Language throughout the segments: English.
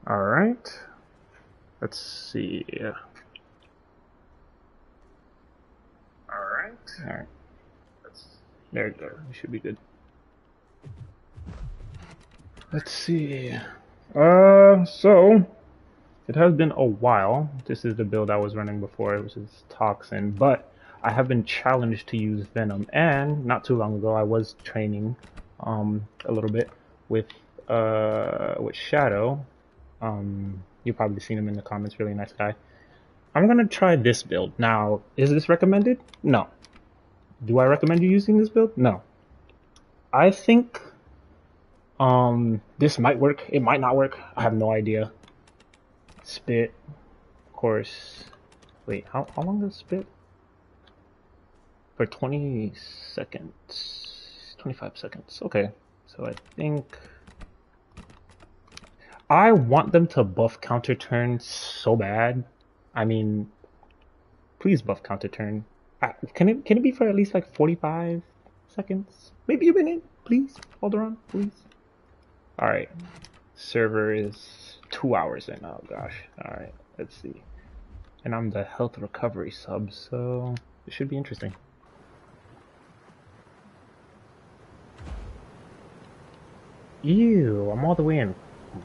Alright. Let's see. Alright. There you go. We should be good. Let's see. So it has been a while. This is the build I was running before, which is Toxin, but I have been challenged to use Venom, and not too long ago I was training a little bit with Shadow. You've probably seen him in the comments, really nice guy. I'm gonna try this build. Now, is this recommended? No. Do I recommend you using this build? No. I think this might work. It might not work. I have no idea. Spit, of course. Wait, how long does spit? For 20 seconds. 25 seconds. Okay. So I think I want them to buff counter turn so bad. I mean, please buff counter turn. Can it be for at least like 45 seconds? Maybe a minute, please. Hold on, please. Alright. Server is 2 hours in. Oh gosh. Alright, let's see. And I'm the health recovery sub, so it should be interesting. Ew, I'm all the way in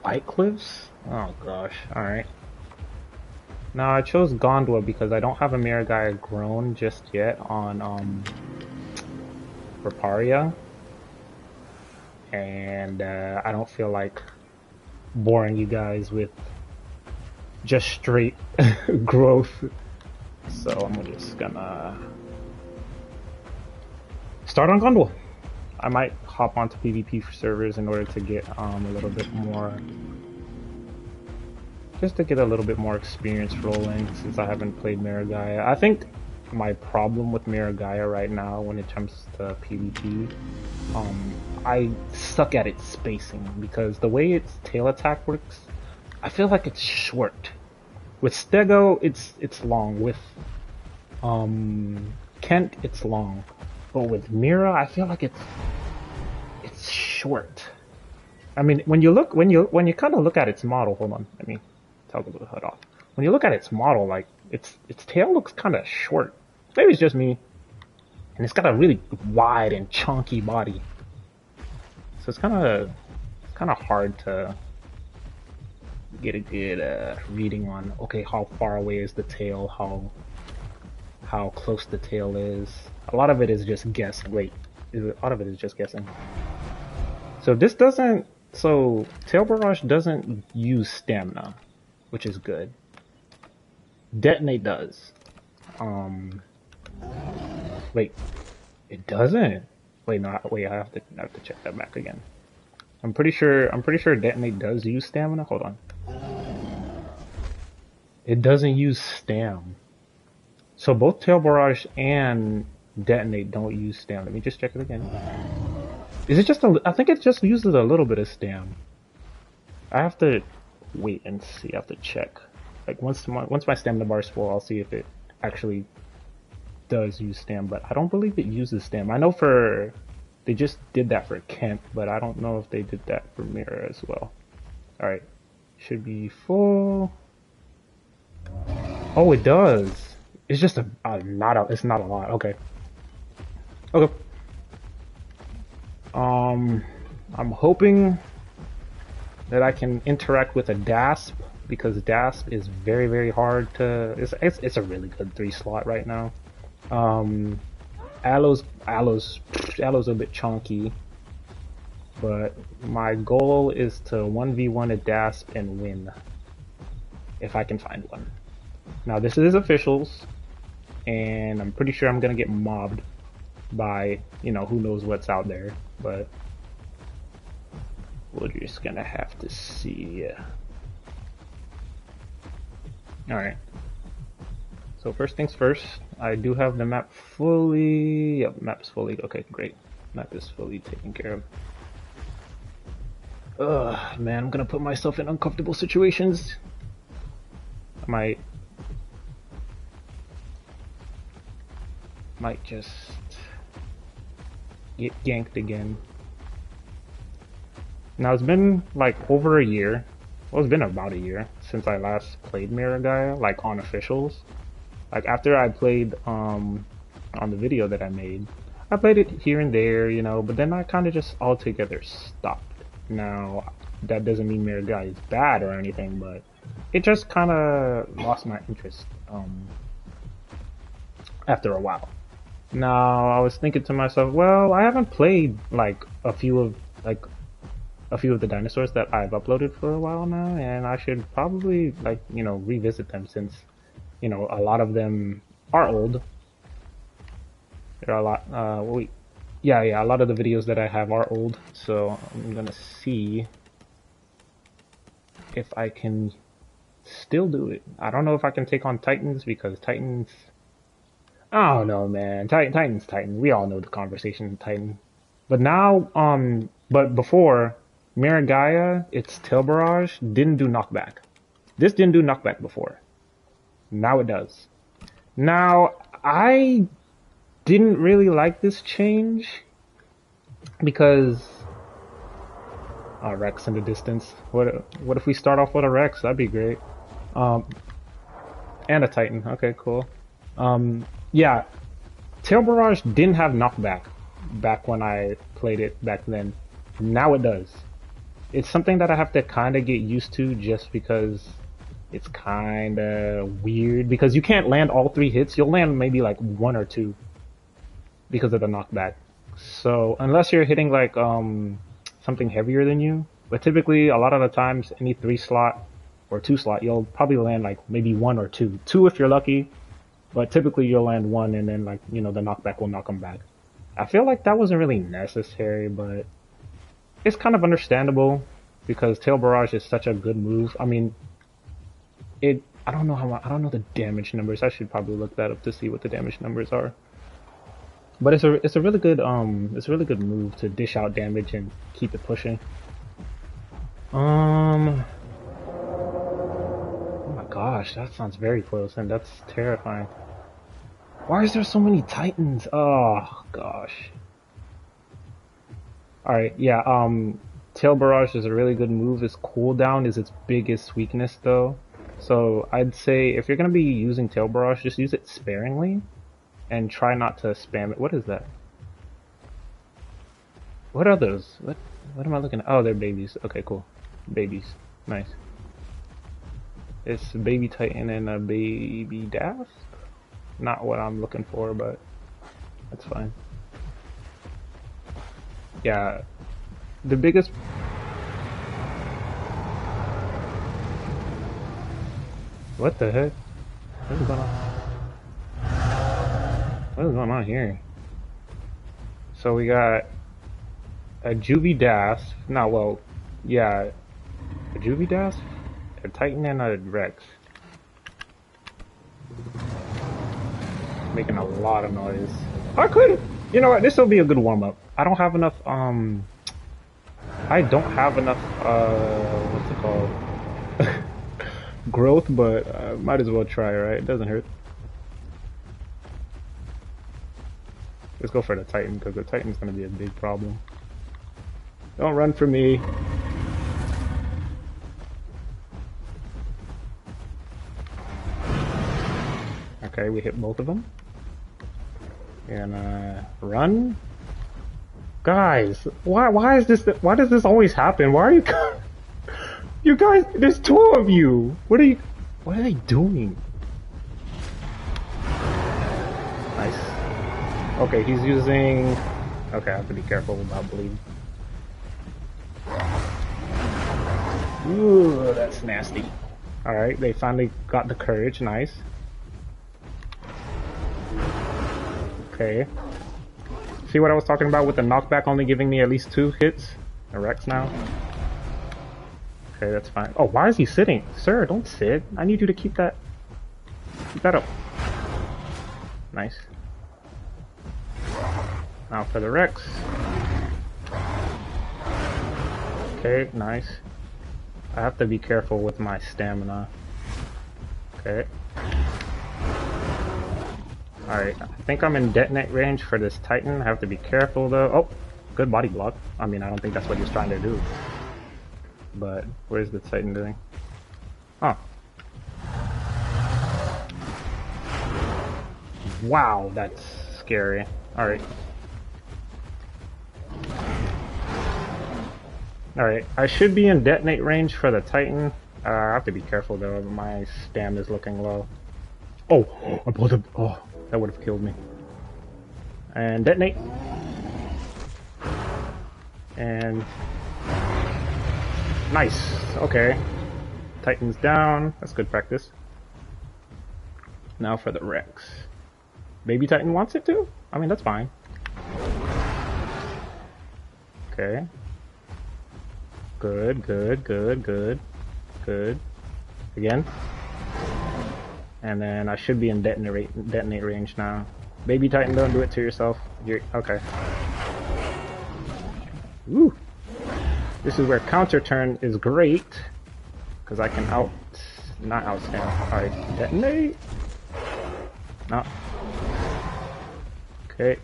White Cliffs? Oh gosh, alright. Now I chose Gondola because I don't have a Miragaia grown just yet on Reparia. And I don't feel like boring you guys with just straight growth. So I'm just gonna start on Gondola. I might hop onto PvP servers in order to get a little bit more, just to get a little bit more experience rolling since I haven't played Miragaia. I think my problem with Miragaia right now when it comes to PvP, I suck at its spacing because the way its tail attack works, I feel like it's short. With Stego, it's long. With Kent, it's long. But with Mira, I feel like it's short. I mean, when you kind of look at its model, hold on, let me toggle the HUD off. When you look at its model, like its tail looks kind of short. Maybe it's just me. And it's got a really wide and chunky body, so it's kind of hard to get a good reading on. Okay, how far away is the tail? How close the tail is? A lot of it is just guess. Wait, a lot of it is just guessing. So this doesn't. So Tail Barrage doesn't use stamina, which is good. Detonate does. Wait, it doesn't. Wait, no. Wait, I have to check that back again. I'm pretty sure Detonate does use stamina. Hold on. It doesn't use stam. So both Tail Barrage and Detonate don't use stam. Let me just check it again. Is it just a? I think it just uses a little bit of stam. I have to wait and see. I have to check. Like once my stamina bar is full, I'll see if it actually does use stam. But I don't believe it uses stam. I know they just did that for Kent, but I don't know if they did that for Mira as well. All right, should be full. Oh, it does. It's just it's not a lot. Okay. Okay. I'm hoping that I can interact with a DASP because DASP is very, very hard to. It's a really good 3-slot right now. Aloe's a bit chunky, but my goal is to 1v1 a DASP and win if I can find one. Now this is officials, and I'm pretty sure I'm gonna get mobbed by, who knows what's out there, but we're just gonna have to see. Alright. So first things first, I do have the map fully. Yep, map's fully. Okay, great. Map is fully taken care of. Ugh, man, I'm gonna put myself in uncomfortable situations. I might just get ganked again. Now it's been like over a year Well, it's been about a year since I last played Miragaia, like on officials. Like after I played on the video that I made, I played it here and there, you know, but then I kind of just altogether stopped. Now, that doesn't mean Miragaia is bad or anything, but it just kind of lost my interest after a while. Now, I was thinking to myself, well, I haven't played like a few of the dinosaurs that I've uploaded for a while now, and I should probably like, you know, revisit them since, you know, a lot of them are old. There are a lot, yeah, a lot of the videos that I have are old, so I'm gonna see if I can still do it. I don't know if I can take on Titans because Titans, I don't know, man. Titan's Titan. We all know the conversation with Titan. But now, but before, Miragaia, its Tail Barrage, didn't do knockback. This didn't do knockback before. Now it does. Now, I didn't really like this change because Rex in the distance. What if we start off with a Rex? That'd be great. And a Titan. Okay, cool. Yeah, Tail Barrage didn't have knockback back when I played it back then. Now it does. It's something that I have to kind of get used to just because it's kind of weird because you can't land all 3 hits. You'll land maybe like 1 or 2 because of the knockback. So unless you're hitting like something heavier than you, but typically a lot of the times any 3 slot or 2 slot you'll probably land like maybe 1 or 2. 2 if you're lucky, but typically you'll land 1 and then like, you know, the knockback will knock them back. I feel like that wasn't really necessary, but it's kind of understandable because Tail Barrage is such a good move. I mean, I don't know the damage numbers. I should probably look that up to see what the damage numbers are. But it's a really good move to dish out damage and keep it pushing. Oh my gosh, that sounds very close and that's terrifying. Why is there so many Titans? Oh gosh. Alright, yeah, Tail Barrage is a really good move. Its cooldown is its biggest weakness though. So I'd say if you're gonna be using Tail Barrage, just use it sparingly and try not to spam it. What is that? What are those? What am I looking at? Oh, they're babies. Okay, cool. Babies. Nice. It's a baby Titan and a baby Daft. Not what I'm looking for, but that's fine. Yeah, the biggest... What the heck? What is going on? What is going on here? So we got a Juvie Dash. No, well, yeah, a Juvie Dash, a Titan, and a Rex. Making a lot of noise. I could, you know what? This will be a good warm up. I don't have enough. I don't have enough. What's it called? Growth, but might as well try. Right? It doesn't hurt. Let's go for the Titan because the Titan's gonna be a big problem. Don't run for me. Okay, we hit both of them. And run. Guys, why does this always happen? Why are you you guys, there's 2 of you. What are they doing? Nice. Okay, he's using, okay, I have to be careful about bleeding. Ooh, that's nasty. Alright, they finally got the courage, nice. Okay. See what I was talking about with the knockback only giving me at least 2 hits? A Rex now. Okay, that's fine. Oh, why is he sitting? Sir, don't sit. I need you to keep that up. Nice. Now for the Rex. Okay, nice. I have to be careful with my stamina. Okay. Alright, I think I'm in detonate range for this Titan. I have to be careful though. Oh, good body block. I mean, I don't think that's what he's trying to do. But where's the Titan doing? Huh. Wow, that's scary. Alright. Alright, I should be in detonate range for the Titan. I have to be careful though, my stam is looking low. Oh, I pulled him. Oh, that would have killed me. And detonate. And nice. Okay. Titan's down. That's good practice. Now for the Rex. Baby Titan wants it too? I mean, that's fine. Okay. Good, good, good, good. Good. Again. And then I should be in detonate range now. Baby Titan, don't do it to yourself. You're okay. Woo! This is where counter turn is great. Because I can not outstand. Alright, detonate. No. Okay.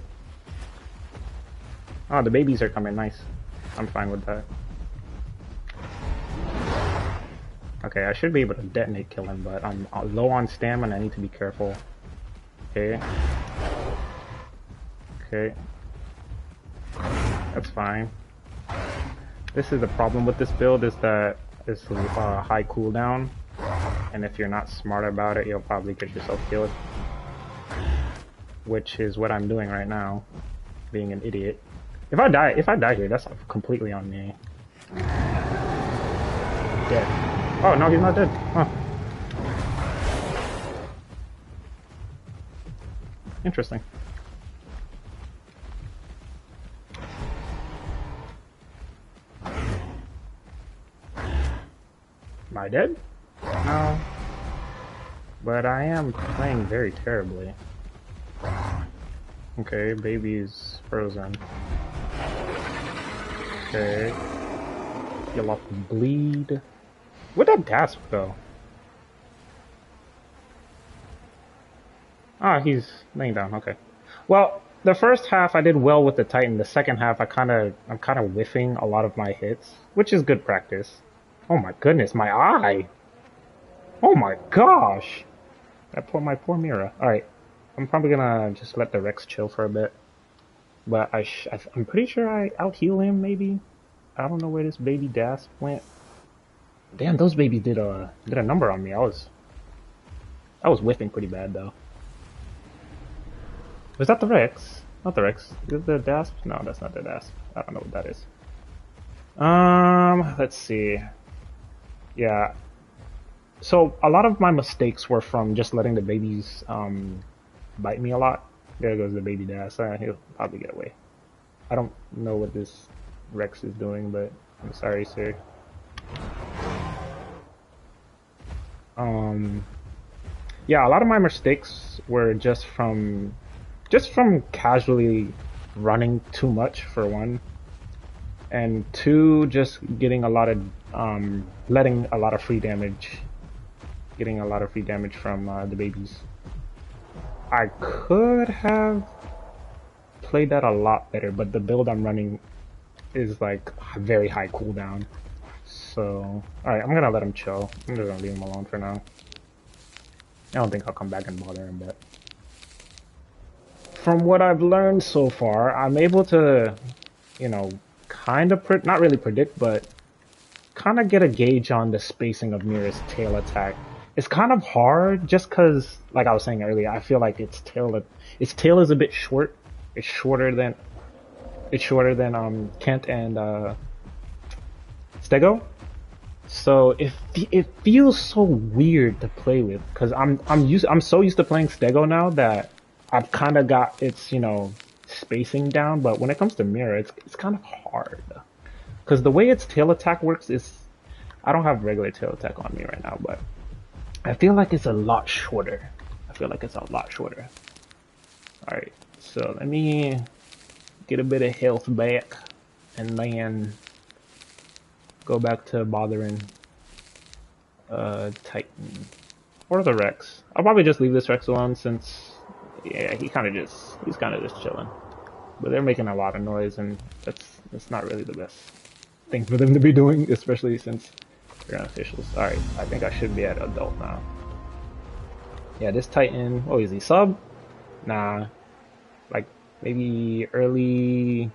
Oh, the babies are coming. Nice. I'm fine with that. Okay, I should be able to detonate kill him, but I'm low on stamina. I need to be careful. Okay. Okay. That's fine. This is the problem with this build, is that it's high cooldown, and if you're not smart about it, you'll probably get yourself killed. Which is what I'm doing right now, being an idiot. If I die here, that's completely on me. Dead. Oh no, he's not dead. Huh. Interesting. Am I dead? No. But I am playing very terribly. Okay, baby's frozen. Okay. You'll have to bleed. Where'd that gasp go? Ah, he's laying down, okay. Well, the first half I did well with the Titan. The second half I'm kinda whiffing a lot of my hits, which is good practice. Oh my goodness, my eye! Oh my gosh! My poor Mira. Alright, I'm probably gonna just let the Rex chill for a bit. But I'm pretty sure I out-heal him, maybe? I don't know where this baby Dasp went. Damn, those babies did a number on me. I was whiffing pretty bad, though. Was that the Rex? Not the Rex. Is it the Dasp? No, that's not the Dasp. I don't know what that is. Let's see. Yeah. So, a lot of my mistakes were from just letting the babies, bite me a lot. There goes the baby Dash. He'll probably get away. I don't know what this Rex is doing, but I'm sorry, sir. Yeah, a lot of my mistakes were just from casually running too much, for one, and two, just getting a lot of letting a lot of free damage, from the babies. I could have played that a lot better, but the build I'm running is like very high cooldown. So, alright, I'm gonna let him chill. I'm just gonna leave him alone for now. I don't think I'll come back and bother him, but from what I've learned so far, I'm able to, you know, kind of, not really predict, but kind of get a gauge on the spacing of Mira's tail attack. It's kind of hard, just because, like I was saying earlier, I feel like its tail is a bit short. It's shorter than Kent and Stego. So it feels so weird to play with, because I'm so used to playing Stego now that I've kind of got its, you know, spacing down. But when it comes to Mira, it's kind of hard, because the way its tail attack works is, I don't have regular tail attack on me right now, but I feel like it's a lot shorter. Alright, so let me get a bit of health back, and then go back to bothering Titan. Or the Rex. I'll probably just leave this Rex alone, since, yeah, he's kind of just chilling. But they're making a lot of noise, and that's not really the best. thing for them to be doing, especially since they're unofficials. Alright, I think I should be at adult now. Yeah, this Titan, oh, is he sub? Nah, like maybe early,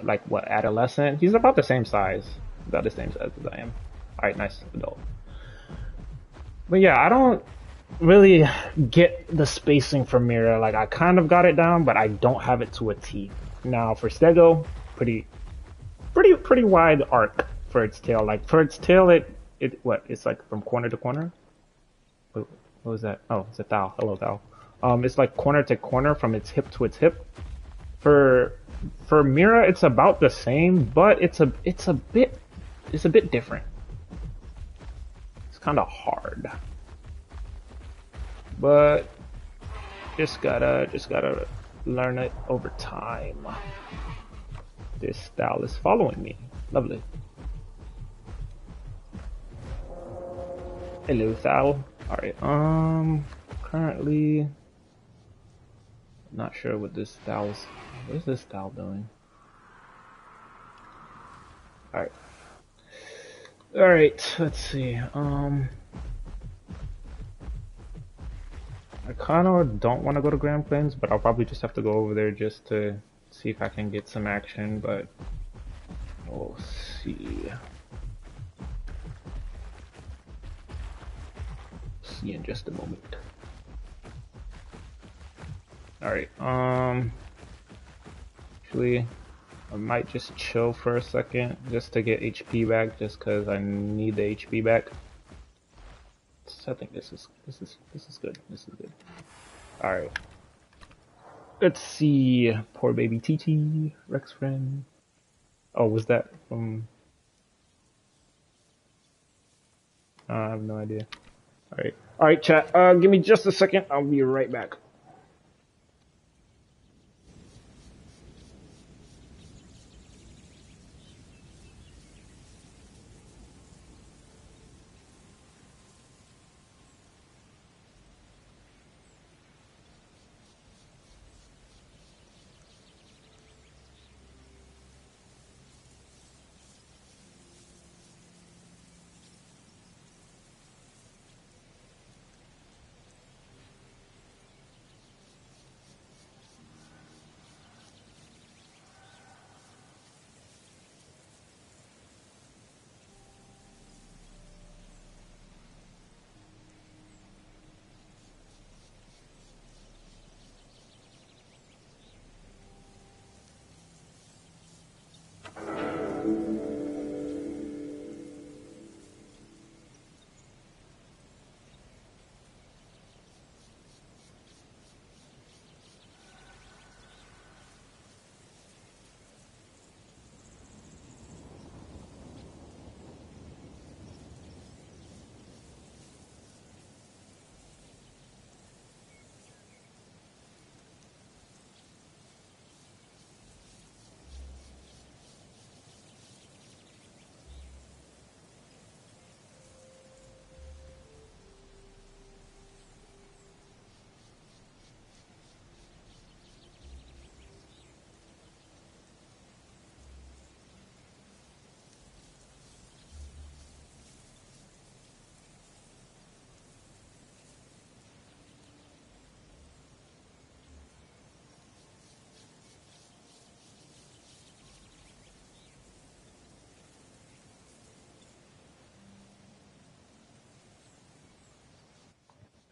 like what, adolescent? He's about the same size, about the same size as I am. Alright, nice, adult. But yeah, I don't really get the spacing for Mira. Like, I kind of got it down, but I don't have it to a T. Now, for Stego, pretty wide arc for its tail. Like, for its tail, it's like from corner to corner? What was that? Oh, it's a Thal. Hello, Thal. It's like corner to corner from its hip to its hip. For Mira, it's about the same, but it's a bit different. It's kind of hard, but just gotta learn it over time. This style is following me. Lovely. Hello, Thal. Alright, currently not sure what this style is. What is this style doing? Alright. Alright, let's see. I kinda don't want to go to Grand Plains, but I'll probably just have to go over there just to see if I can get some action, but we'll see. See in just a moment. Alright, actually, I might just chill for a second just to get HP back, just because I need the HP back. So I think this is good. This is good. Alright. Let's see. Poor baby TT, Rex friend. Oh, was that from... I have no idea. Alright. Alright, chat. Give me just a second. I'll be right back.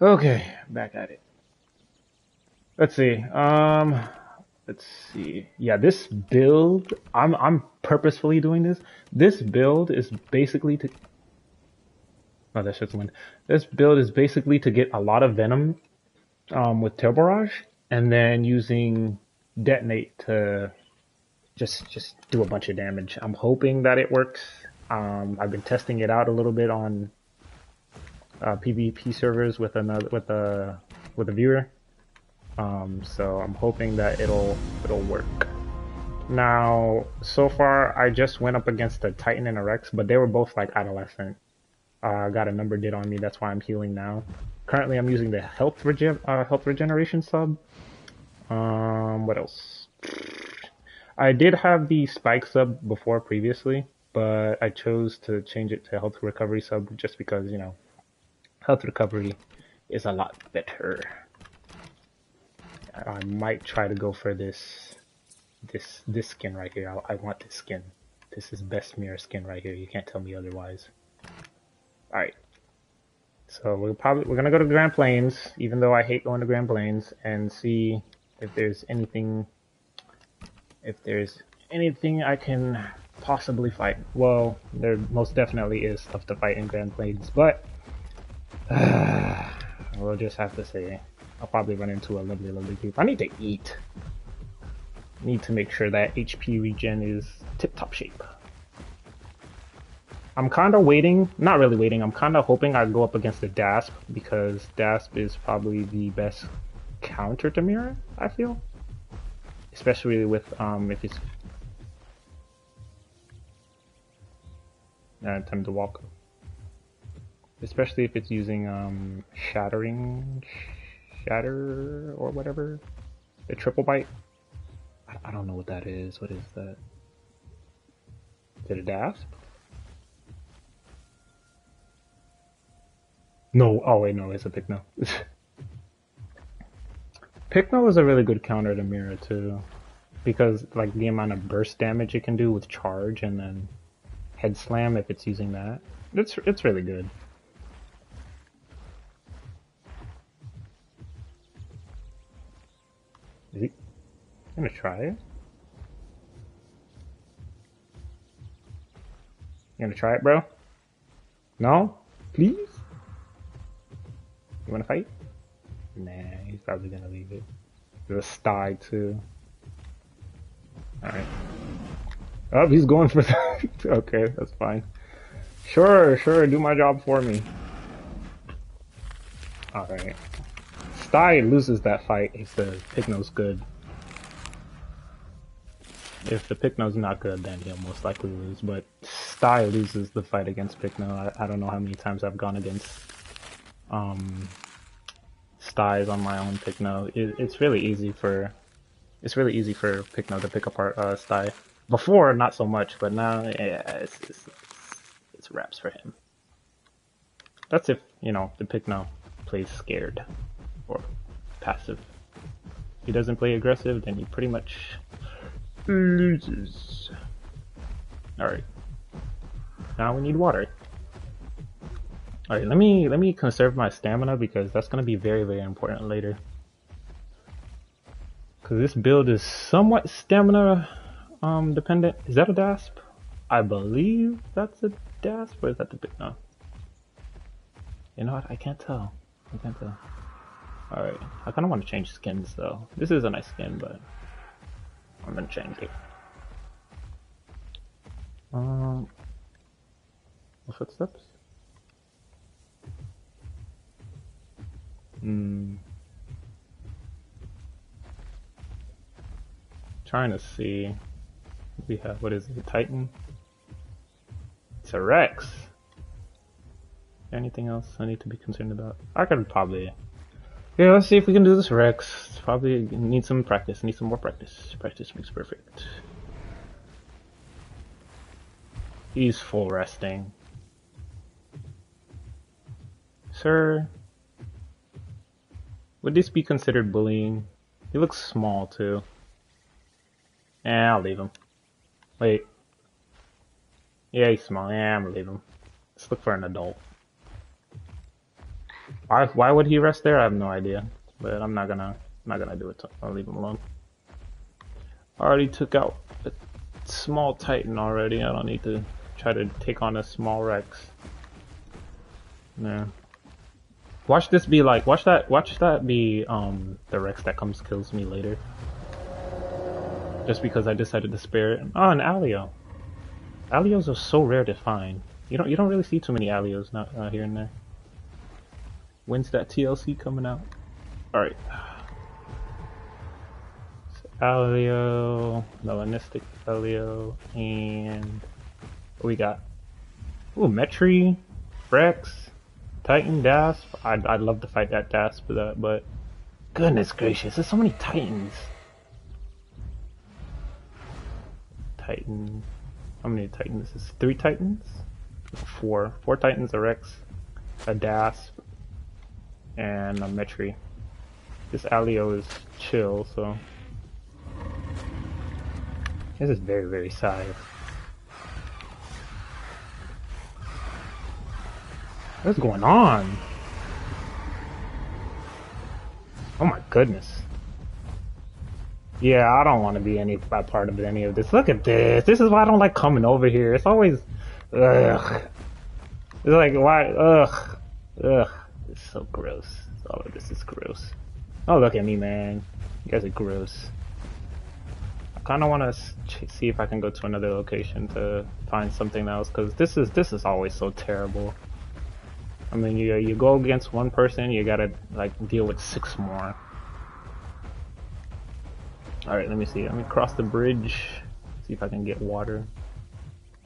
Okay, back at it. Let's see. Let's see. Yeah, this build, I'm purposefully doing this. This build is basically to... Oh, that's just wind. This build is basically to get a lot of venom with Tail Barrage, and then using Detonate to just do a bunch of damage. I'm hoping that it works. I've been testing it out a little bit on PvP servers with a viewer. So I'm hoping that it'll work. Now, so far I just went up against a Titan and a Rex, but they were both like adolescent. Got a number did on me, that's why I'm healing now. Currently I'm using the health regeneration sub. What else? I did have the spike sub before previously, but I chose to change it to health recovery sub just because, you know, health recovery is a lot better. I might try to go for this skin right here. I want this skin. This is best mirror skin right here. You can't tell me otherwise. All right. So we're gonna go to Grand Plains, even though I hate going to Grand Plains, and see if there's anything I can possibly fight. Well, there most definitely is stuff to fight in Grand Plains, but we'll just have to say I'll probably run into a lovely group. I need to eat. Need to make sure that HP regen is tip-top shape. I'm kind of waiting, not really waiting, I'm kind of hoping I go up against the Dasp, because Dasp is probably the best counter to Mirror, I feel. Especially with, if it's... time to walk. Especially if it's using, Shatter, or whatever. The triple bite. I don't know what that is. What is that? Is it a Dasp? No, oh wait, no, it's a Pycno. Pycno is a really good counter to Mirror too, because like the amount of burst damage it can do with charge and then head slam if it's using that. It's really good. Is he gonna try it? You gonna try it, bro? No? Please? You wanna fight? Nah, he's probably gonna leave it. There's a Sty too. Alright. Oh, he's going for that. Okay, that's fine. Sure, do my job for me. Alright. Sty loses that fight if the Pycno's good. If the Pycno's not good, then he'll most likely lose, but Sty loses the fight against Pycno. I don't know how many times I've gone against Styes on my own Pycno. It's really easy for Pycno to pick apart Sty. Before, not so much, but now, yeah, it's wraps for him. That's if, you know, the Pycno plays scared or passive. If he doesn't play aggressive, then he pretty much loses. Alright. Now we need water. Alright, let me conserve my stamina because that's gonna be very important later. Cause this build is somewhat stamina dependent. Is that a Dasp? I believe that's a Dasp, or is that the big no? You know what? I can't tell. Alright. I kinda wanna change skins though. This is a nice skin, but I'm gonna change it. Footsteps? Trying to see. We have, what is it, Titan? It's a Rex. Anything else I need to be concerned about? I could probably... Yeah, let's see if we can do this Rex. Probably need some practice, need some more practice. Practice makes perfect. He's full resting. Sir, would this be considered bullying? He looks small too. I'll leave him. Wait. Yeah, he's small. I'm gonna leave him. Let's look for an adult. Why would he rest there? I have no idea. But I'm not gonna do it. I'll leave him alone. I already took out a small Titan already. I don't need to try to take on a small Rex. Yeah. Watch this be like, watch that be the Rex that kills me later. Just because I decided to spare it. Oh, an Alio. Alios are so rare to find. You don't really see too many Alios not here and there. When's that TLC coming out? Alright. So Alio, Melanistic Alio, and what we got? Ooh, Metri, Rex, Titan, Dasp. I'd love to fight that Dasp for that, but goodness gracious, there's so many Titans. Titan. How many Titans? This is 3 Titans? 4. 4 Titans, a Rex, a Dasp, and a Metri. This Alio is chill, so... This is very, very sad. What's going on? Oh my goodness. Yeah, I don't want to be a part of any of this. Look at this. This is why I don't like coming over here. It's always... Ugh. It's like, why? Ugh. Ugh. It's so gross. All of this is gross. Oh, look at me, man. You guys are gross. I kind of want to see if I can go to another location to find something else, because this is always so terrible. I mean, you go against one person, you gotta like deal with 6 more. All right, let me see. Let me cross the bridge. See if I can get water.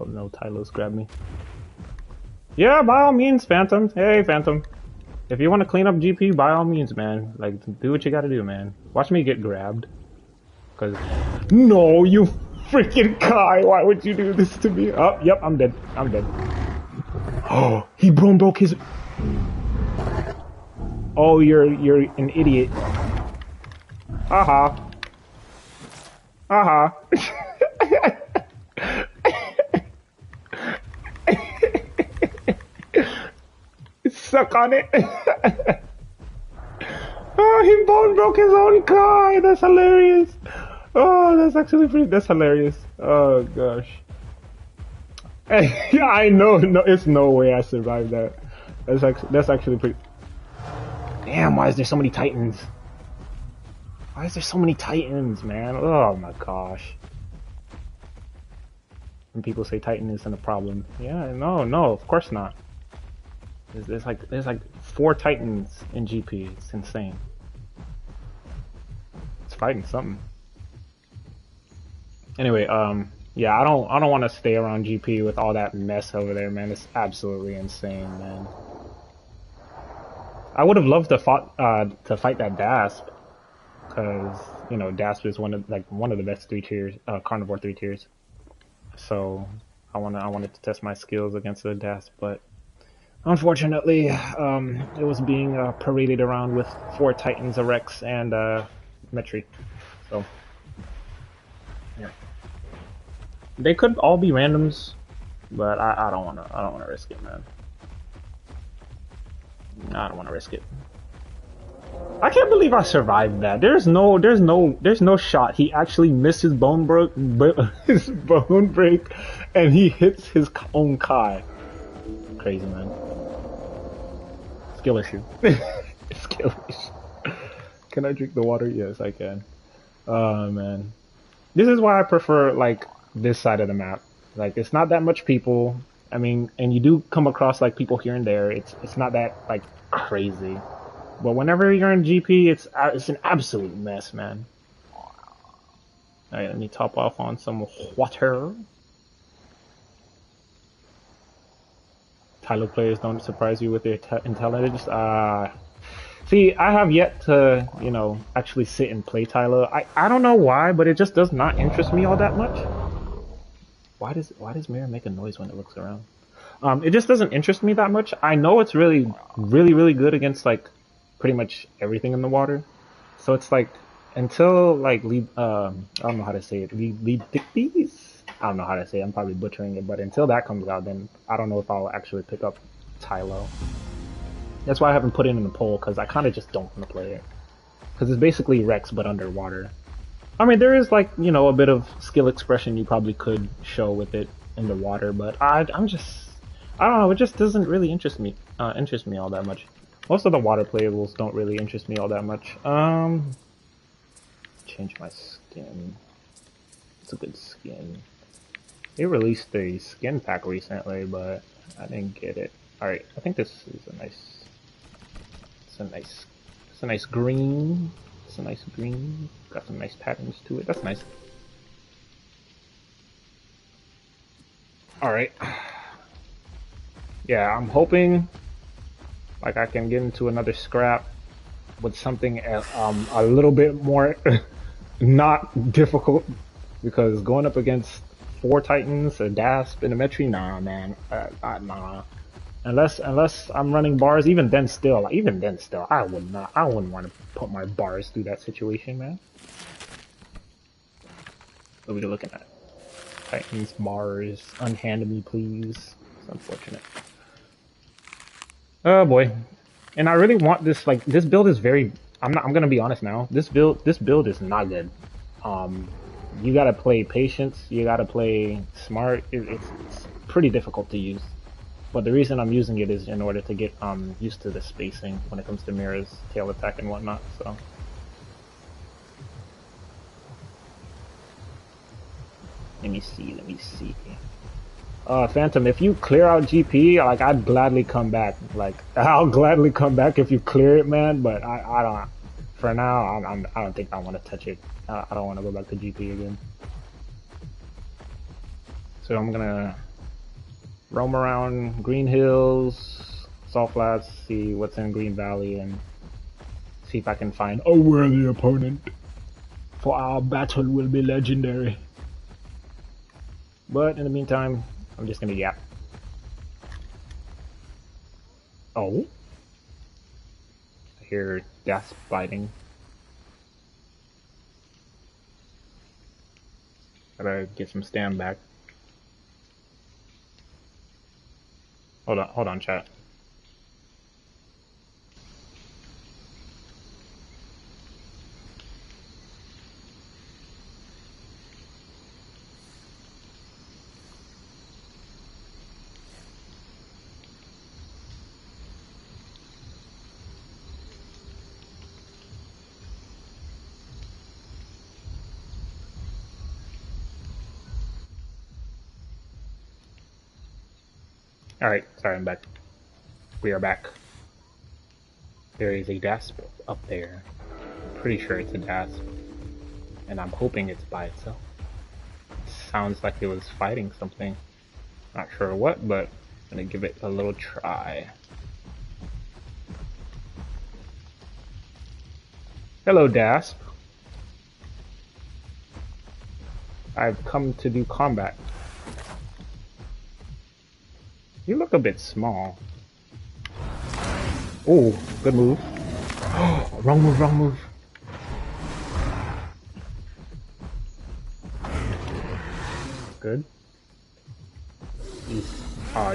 Oh no, Tylo's grabbed me. Yeah, by all means, Phantom. Hey, Phantom. If you want to clean up GP, by all means, man. Like, do what you gotta do, man. Watch me get grabbed. Cause, no, you freaking Kai! Why would you do this to me? Oh, yep, I'm dead. I'm dead. Oh, he broke his... Oh, you're an idiot. Haha. Haha. Suck on it. Oh, he broke his own Kai. That's hilarious. Oh, that's actually that's hilarious. Oh gosh. Yeah, I know. No, it's no way I survived that. That's actually pretty. Damn, why is there so many Titans? Why is there so many Titans, man? Oh my gosh. When people say Titan isn't a problem, yeah, no, of course not. There's like 4 Titans in GP. It's insane. It's fighting something. Anyway, yeah, I don't want to stay around GP with all that mess over there, man. It's absolutely insane, man. I would have loved to fight that Dasp, because you know Dasp is one of the best 3 tiers, carnivore 3 tiers. So I wanted to test my skills against the Dasp, but unfortunately, it was being paraded around with 4 Titans, a Rex, and Metri. So yeah. They could all be randoms, but I don't wanna risk it, man. I don't wanna risk it. I can't believe I survived that. There's no shot. He actually missed his bone break, and he hits his own Kai. Crazy, man. Skill issue. Skill issue. Can I drink the water? Yes, I can. Oh man, this is why I prefer like this side of the map. Like, it's not that much people. I mean, and you do come across like people here and there. It's not that like crazy. But whenever you're in GP, it's an absolute mess, man. Alright, let me top off on some water. Tylo players don't surprise you with their intelligence. See, I have yet to, you know, actually sit and play Tylo. I don't know why, but it just does not interest me all that much. Why does Mira make a noise when it looks around? It just doesn't interest me that much. I know it's really good against like pretty much everything in the water. So it's like until like I don't know how to say it. Lead these? I don't know how to say it. I'm probably butchering it, but until that comes out, then I don't know if I'll actually pick up Tylo. That's why I haven't put it in the poll, because I kind of just don't want to play it. Because it's basically Rex, but underwater. I mean, there is like, you know, a bit of skill expression you probably could show with it in the water, but I don't know, it just doesn't really interest me all that much. Most of the water playables don't really interest me all that much. Change my skin. It's a good skin. They released a skin pack recently, but I didn't get it. Alright, I think this is a nice green. It's a nice green. Got some nice patterns to it. That's nice. Alright. Yeah, I'm hoping like I can get into another scrap with something a little bit more not difficult, because going up against 4 Titans, a Dasp, and a Metri. Nah, man. Nah. Unless I'm running bars, even then still, I wouldn't want to put my bars through that situation, man. What are we looking at? Titans, bars, unhand me, please. It's unfortunate. Oh boy. And I really want this, like, this build is very, I'm gonna be honest now. This build is not good. You gotta play patience, you gotta play smart. It's pretty difficult to use. But the reason I'm using it is in order to get used to the spacing when it comes to Mira's tail attack and whatnot, so. Let me see. Phantom, if you clear out GP, like, I'd gladly come back. Like, I'll gladly come back if you clear it, man, but I don't, for now, I don't think I want to touch it. I don't want to go back to GP again. So I'm gonna roam around Green Hills, Salt Flats, see what's in Green Valley, and see if I can find a worthy opponent. For our battle will be legendary. But in the meantime, I'm just gonna yap. Oh? I hear death biting. Gotta get some stand back. Hold on, chat. Alright, sorry, I'm back. We are back. There is a Dasp up there. I'm pretty sure it's a Dasp. And I'm hoping it's by itself. It sounds like it was fighting something. Not sure what, but I'm gonna give it a little try. Hello, Dasp. I've come to do combat. You look a bit small. Oh, good move. Wrong move. Good. He's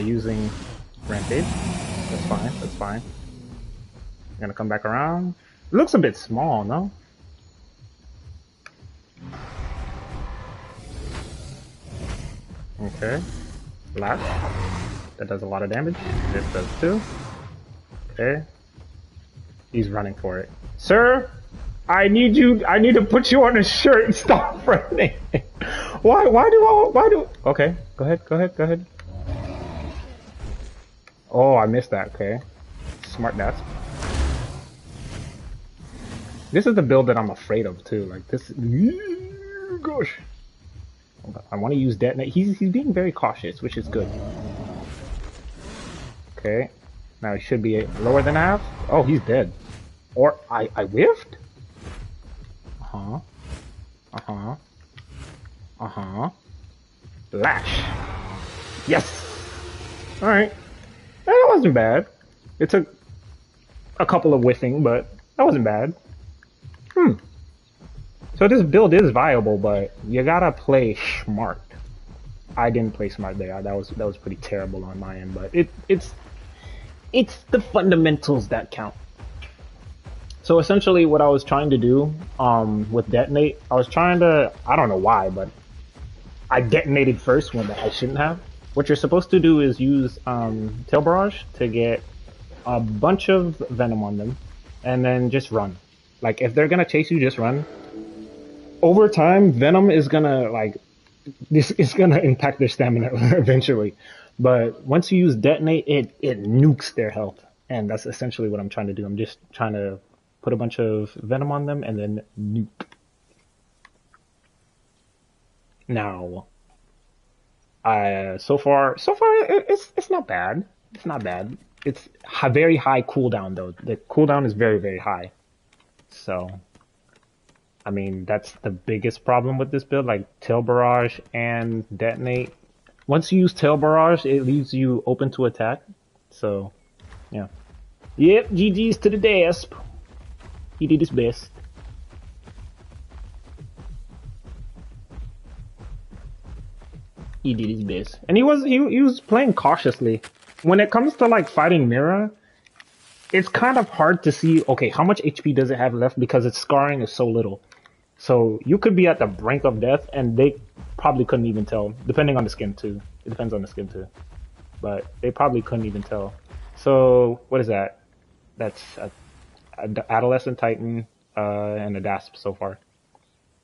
using Rampage. That's fine. Gonna come back around. It looks a bit small, no? Okay. Lash. That does a lot of damage. This does too. Okay. He's running for it. Sir, I need to put you on a shirt and stop running. Why do okay, go ahead. Oh, I missed that, okay. Smart Dasp. This is the build that I'm afraid of too. Like this, gosh. I want to use detonate. He's being very cautious, which is good. Okay, now he should be lower than half. Oh, he's dead. Or I whiffed. Lash. Yes. All right. That wasn't bad. It took a couple of whiffing, but that wasn't bad. So this build is viable, but you gotta play smart. I didn't play smart there. That was pretty terrible on my end, but it's the fundamentals that count. So essentially what I was trying to do with detonate, I was trying to, I don't know why, but I detonated first when I shouldn't have. What you're supposed to do is use Tail Barrage to get a bunch of Venom on them, and then just run. Like, if they're gonna chase you, just run. Over time, Venom is gonna, like, this is gonna impact their stamina eventually. But once you use Detonate, it nukes their health. And that's essentially what I'm trying to do. I'm just trying to put a bunch of Venom on them and then nuke. Now, so far, it's not bad. It's not bad. It's a very high cooldown though. The cooldown is very, very high. So, I mean, that's the biggest problem with this build, like Tail Barrage and Detonate. Once you use Tail Barrage, it leaves you open to attack. So, yeah. Yep, GG's to the Dasp. He did his best. He did his best. And he was playing cautiously. When it comes to like fighting Mira, it's kind of hard to see, okay, how much HP does it have left because its scarring is so little. So you could be at the brink of death and they probably couldn't even tell, depending on the skin too. It depends on the skin too. But they probably couldn't even tell. So what is that? That's a Adolescent Titan and a Dasp so far.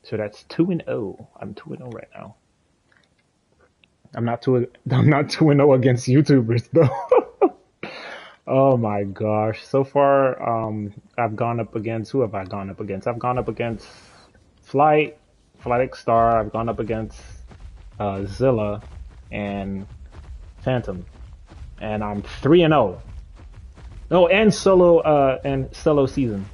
So that's 2-0. I'm 2-0 right now. I'm not 2-0 against YouTubers though. Oh my gosh. So far, I've gone up against, who have I gone up against? I've gone up against Flight X Star, I've gone up against Zilla and Phantom. And I'm 3-0. Oh, and Solo Season.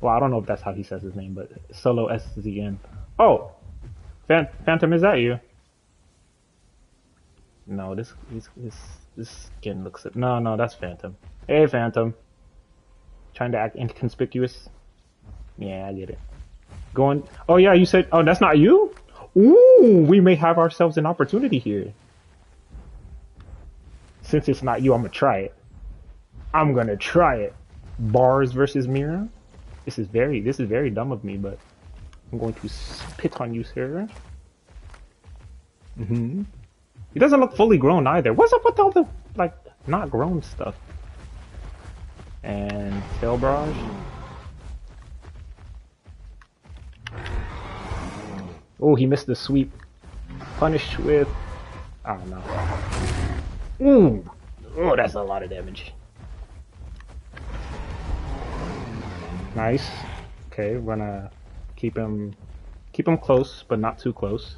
Well, I don't know if that's how he says his name, but Solo SZN. Oh, Phantom, is that you? No, this skin looks. No, that's Phantom. Hey, Phantom. Trying to act inconspicuous. Yeah, I get it. Going. Oh yeah, you said. Oh, that's not you. Ooh, we may have ourselves an opportunity here. Since it's not you, I'm gonna try it. I'm gonna try it. Bars versus Mira. This is very dumb of me, but I'm going to spit on you, sir. Mm-hmm. He doesn't look fully grown either. What's up with all the, like, not grown stuff? And Tail Barrage. Oh, he missed the sweep. Punished with, I don't know. Ooh! Oh, that's a lot of damage. Nice. Okay, we're gonna keep him close, but not too close.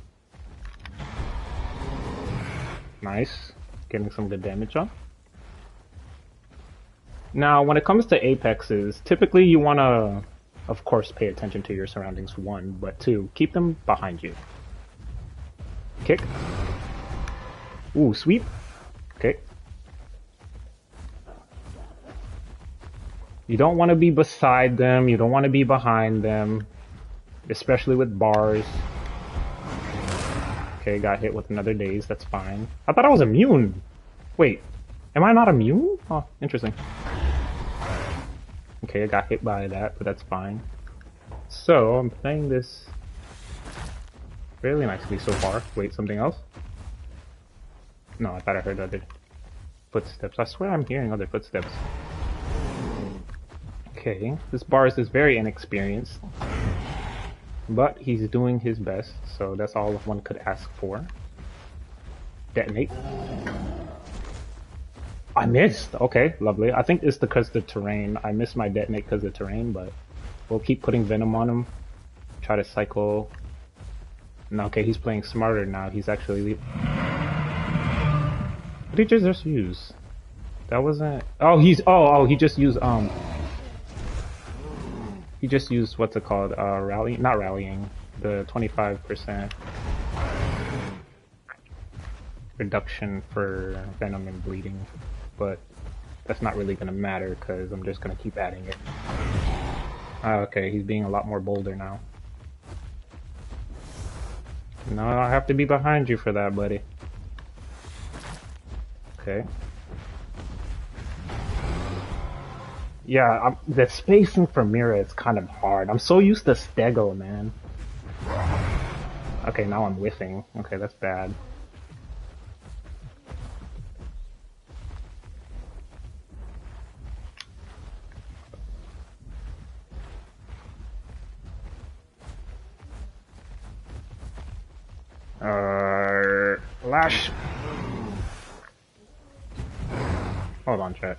Nice. Getting some good damage on. Now, when it comes to Apexes, typically you want to, of course, pay attention to your surroundings, 1, but 2, keep them behind you. Kick. Ooh, sweep. Okay. You don't want to be beside them, you don't want to be behind them, especially with bars. Okay, got hit with another daze, that's fine. I thought I was immune! Wait, am I not immune? Oh, interesting. Okay, I got hit by that, but that's fine. So, I'm playing this fairly nicely so far. Wait, something else? No, I thought I heard other footsteps. I swear I'm hearing other footsteps. Okay, this Bars is very inexperienced. But he's doing his best, so that's all one could ask for. Detonate. I missed! Okay, lovely. I think it's because of the terrain. I missed my detonate because of the terrain, but we'll keep putting Venom on him. Try to cycle. No, okay, he's playing smarter now. He's actually... What did he just use? That wasn't... Oh, he just used, He just used, what's it called, not rallying, the 25% reduction for venom and bleeding, but that's not really gonna matter because I'm just gonna keep adding it. Okay, he's being a lot more bolder now. No, I have to be behind you for that, buddy. Okay. Yeah, the spacing for Mira is kind of hard. I'm so used to Stego, man. Okay, now I'm whiffing. Okay, that's bad. Lash. Hold on, chat.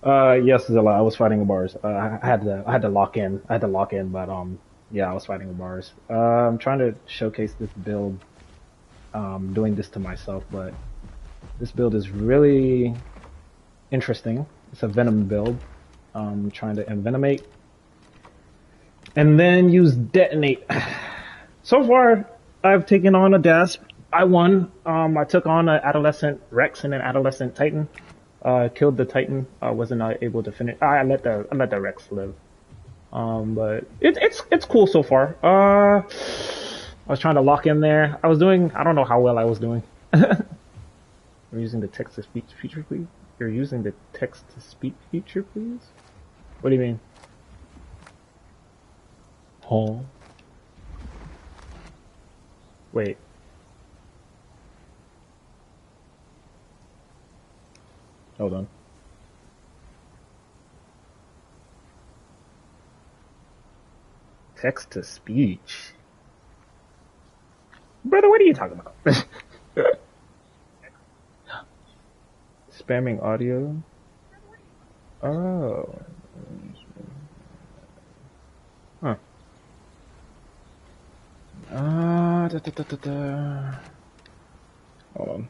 Yes, Zilla. I was fighting with bars. I had to lock in. I had to lock in, but yeah, I was fighting with bars. I'm trying to showcase this build. Doing this to myself, but this build is really interesting. It's a venom build. Trying to envenomate and then use detonate. So far, I've taken on a Gasp. I won. I took on an adolescent Rex and an adolescent Titan. Killed the Titan. Wasn't able to finish. I let the Rex live. But it's cool so far. I was trying to lock in there. I was doing. I don't know how well I was doing. We're using the text to speech feature, please. You're using the text to speak feature, please. What do you mean? Huh? Wait. Hold on. Text to speech. Brother, what are you talking about? Spamming audio? Oh. Huh. Hold on.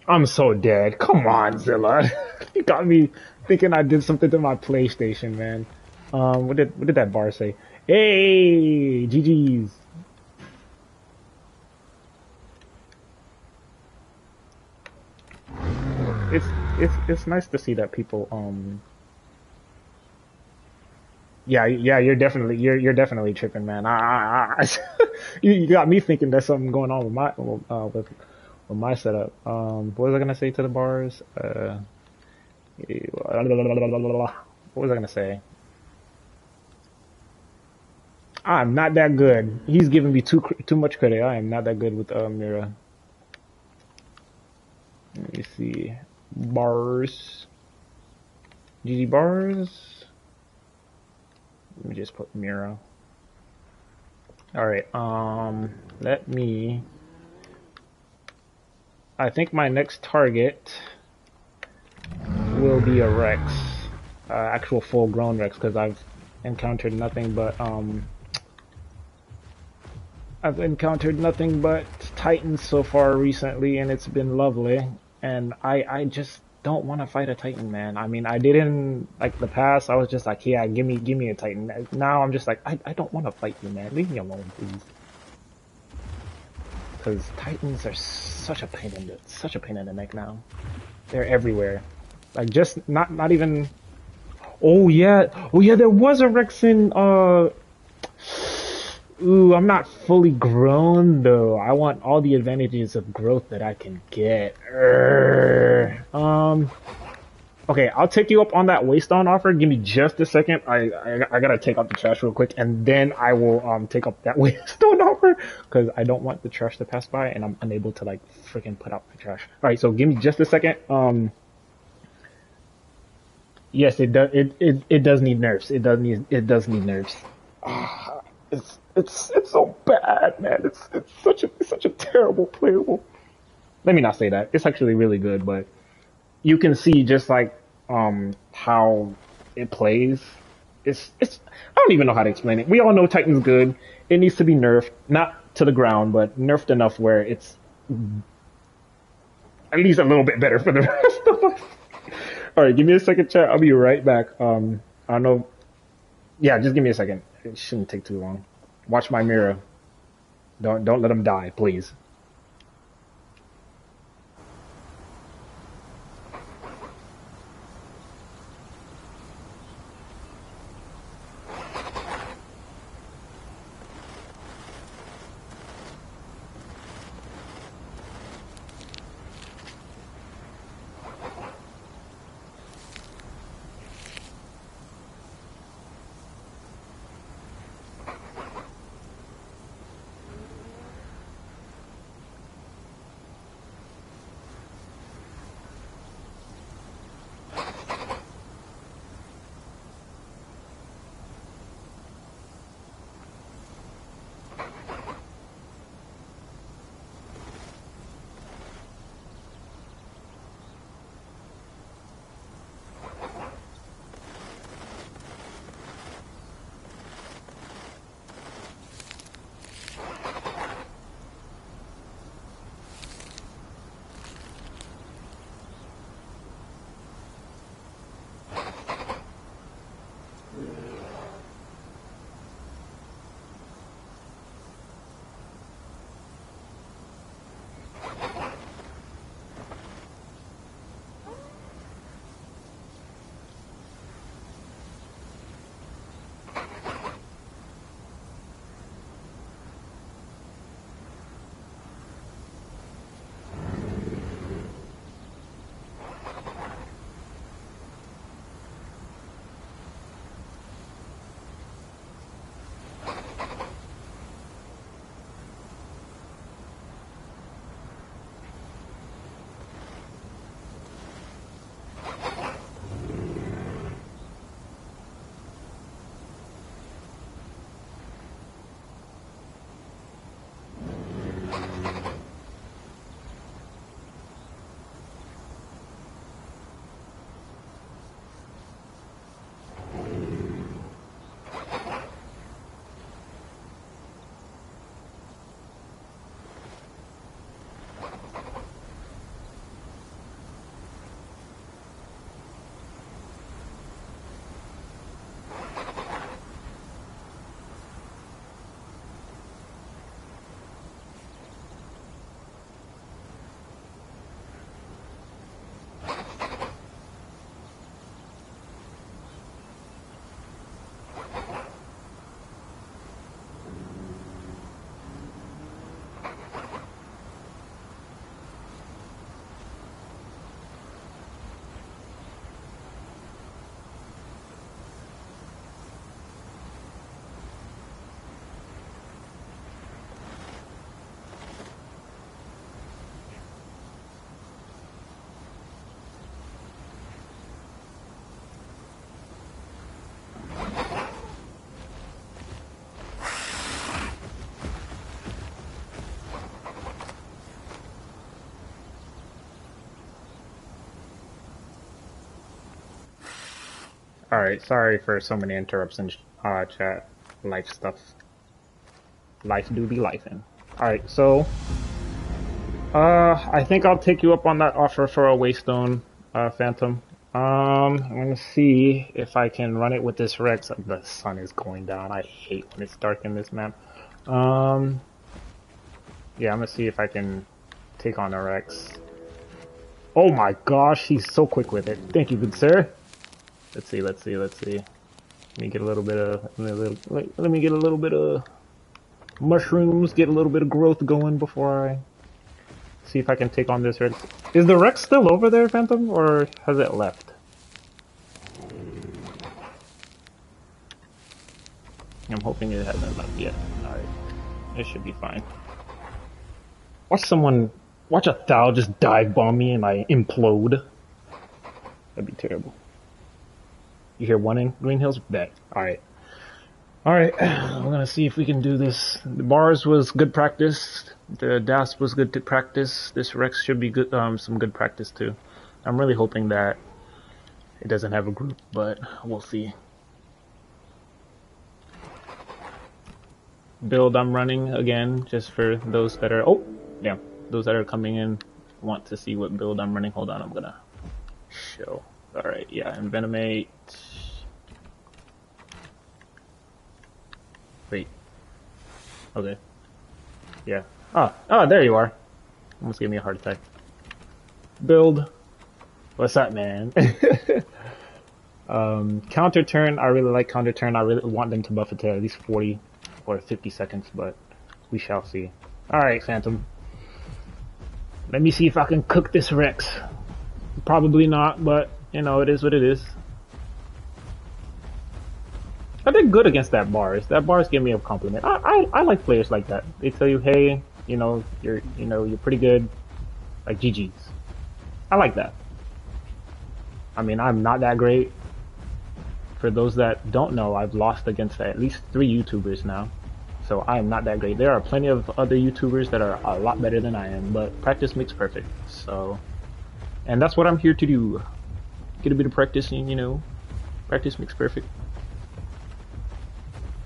I'm so dead. Come on, Zilla. You got me thinking I did something to my PlayStation, man. What did that bar say? Hey, GG's. It's it's nice to see that people yeah, you're definitely tripping, man. You got me thinking there's something going on with my with my setup. What was I gonna say to the bars? What was I gonna say? I'm not that good. He's giving me too much credit. I am not that good with Mira. Let me see. Bars. GG bars. Let me just put Mira. Alright, let me... I think my next target will be a Rex. Actual full-grown Rex, because I've encountered nothing but, Titans so far recently, and it's been lovely. And I just don't want to fight a Titan, man. I mean, I didn't, like, the past, I was just like, yeah, give me a Titan. Now I'm just like, I don't want to fight you, man. Leave me alone, please. Because Titans are such a pain in the neck now. They're everywhere. Like, just, not even, oh yeah, there was a Rex in, ooh, I'm not fully grown though. I want all the advantages of growth that I can get. Okay, I'll take you up on that Waystone offer. Give me just a second. I gotta take out the trash real quick, and then I will take up that Waystone offer because I don't want the trash to pass by, and I'm unable to like freaking put out the trash. All right, so give me just a second. Yes, it does. It does need nerfs. It does need nerfs. It's so bad, man. It's such a terrible playable. Let me not say that. It's actually really good, but you can see just like how it plays. It's I don't even know how to explain it. We all know Titan's good. It needs to be nerfed, not to the ground, but nerfed enough where it's at least a little bit better for the rest of us. All right, give me a second, chat. I'll be right back. I don't know. Yeah, just give me a second. It shouldn't take too long. Watch my mirror. Don't let him die, please. Alright, sorry for so many interrupts in chat. Life stuff. Life do be lifing. Alright, so I think I'll take you up on that offer for a Waystone, Phantom. I'm gonna see if I can run it with this Rex. The sun is going down. I hate when it's dark in this map. Yeah, I'm gonna see if I can take on a Rex. Oh my gosh, he's so quick with it. Thank you, good sir. Let's see. Let me get a little bit of let me get a little bit of mushrooms, get a little bit of growth going before I see if I can take on this Rex. Is the Rex still over there, Phantom, or has it left? I'm hoping it hasn't left yet. Alright. It should be fine. Watch a Thal just dive bomb me and I implode. That'd be terrible. You hear one in Green Hills? Bet. Alright. Alright, we're gonna see if we can do this. The bars was good practice. The DAS was good to practice. This Rex should be good, some good practice too. I'm really hoping that it doesn't have a group, but we'll see. Build I'm running again, just for those that are, oh, yeah, those that are coming in want to see what build I'm running. Hold on, I'm gonna show. Alright, yeah, Envenomate. Wait. Okay. Yeah. Oh, there you are. Almost gave me a heart attack. Build. What's up, man? Counter turn. I really like counter turn. I really want them to buff it to at least 40 or 50 seconds, but we shall see. Alright, Phantom. Let me see if I can cook this Rex. Probably not, but, you know, it is what it is. I did good against that bars. That bars gave me a compliment. I like players like that. They tell you, hey, you're pretty good. Like GG's. I like that. I mean, I'm not that great. For those that don't know, I've lost against at least 3 YouTubers now. So I am not that great. There are plenty of other YouTubers that are a lot better than I am, but practice makes perfect. So, and that's what I'm here to do. Get a bit of practicing, practice makes perfect.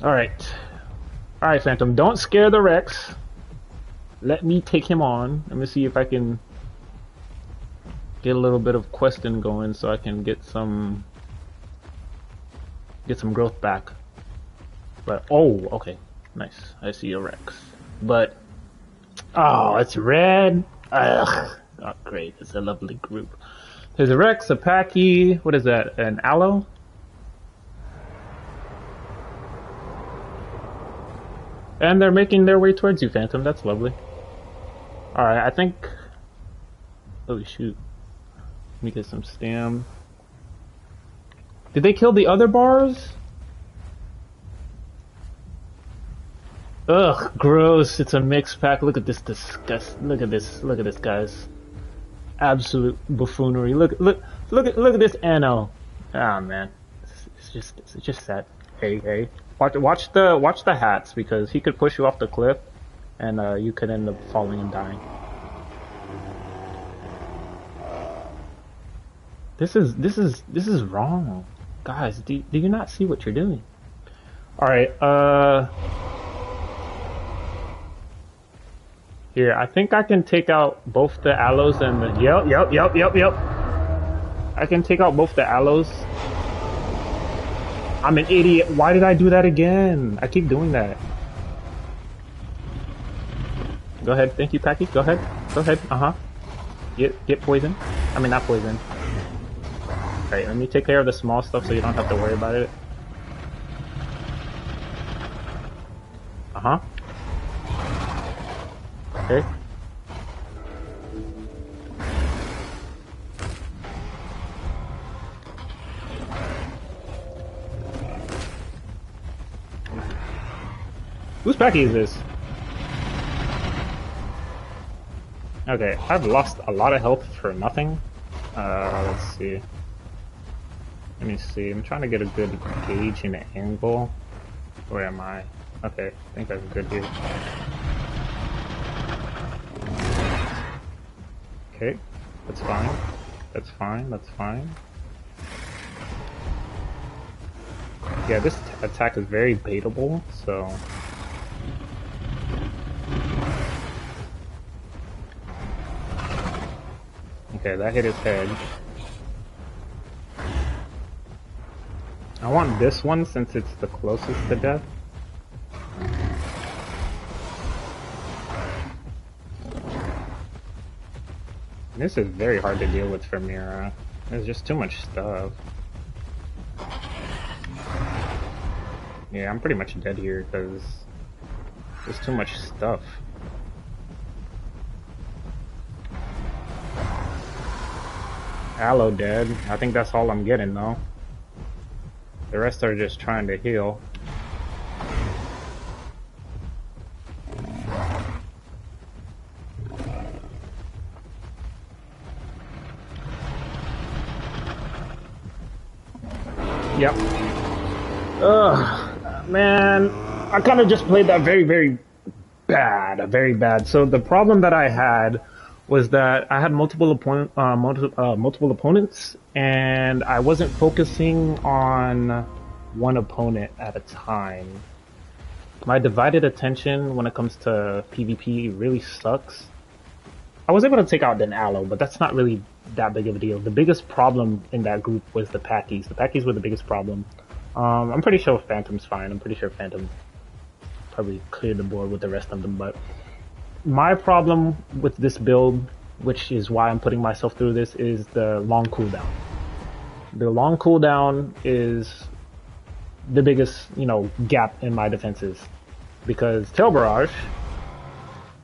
Alright, Phantom, don't scare the Rex. Let me take him on. Let me see if I can get a little bit of questing going so I can get some growth back. But, oh, okay. Nice. I see a Rex. But, oh, it's red. Ugh. Oh, great. It's a lovely group. There's a Rex, a Packy. What is that? An Aloe? And they're making their way towards you, Phantom. That's lovely. Alright, I think... Oh, shoot. Let me get some stam. Did they kill the other bars? Ugh, gross. It's a mixed pack. Look at this disgust. Look at this, guys. Absolute buffoonery. Look at this Anno. Ah, man. It's just sad. Hey. Watch the hats, because he could push you off the cliff, and you could end up falling and dying. This is wrong, guys. Do you not see what you're doing? All right. Here, I think I can take out both the aloes and the yep. I can take out both the aloes. I'm an idiot. Why did I do that again? I keep doing that. Go ahead. Thank you, Packy. Go ahead. Get poison. I mean, not poison. Alright, let me take care of the small stuff so you don't have to worry about it. Okay. Whose Packy is this? Okay, I've lost a lot of health for nothing. Let's see. Let me see. I'm trying to get a good gauge and angle. Where am I? Okay, I think I'm good here. Okay, that's fine. That's fine. Yeah, this attack is very baitable, so... Okay, that hit his head. I want this one since it's the closest to death. This is very hard to deal with for Mira. There's just too much stuff. Yeah, I'm pretty much dead here because there's too much stuff. Aloe dead. I think that's all I'm getting though. The rest are just trying to heal. Yep. Ugh, man. I kind of just played that very bad. So the problem that I had was that I had multiple opponents, and I wasn't focusing on one opponent at a time. My divided attention when it comes to PvP really sucks. I was able to take out an Aloe, but that's not really that big of a deal. The biggest problem in that group was the Packies. The Packies were the biggest problem. I'm pretty sure Phantom's fine. I'm pretty sure Phantom probably cleared the board with the rest of them, but my problem with this build, which is why I'm putting myself through this, is the long cooldown. The long cooldown is the biggest, gap in my defenses. Because Tail Barrage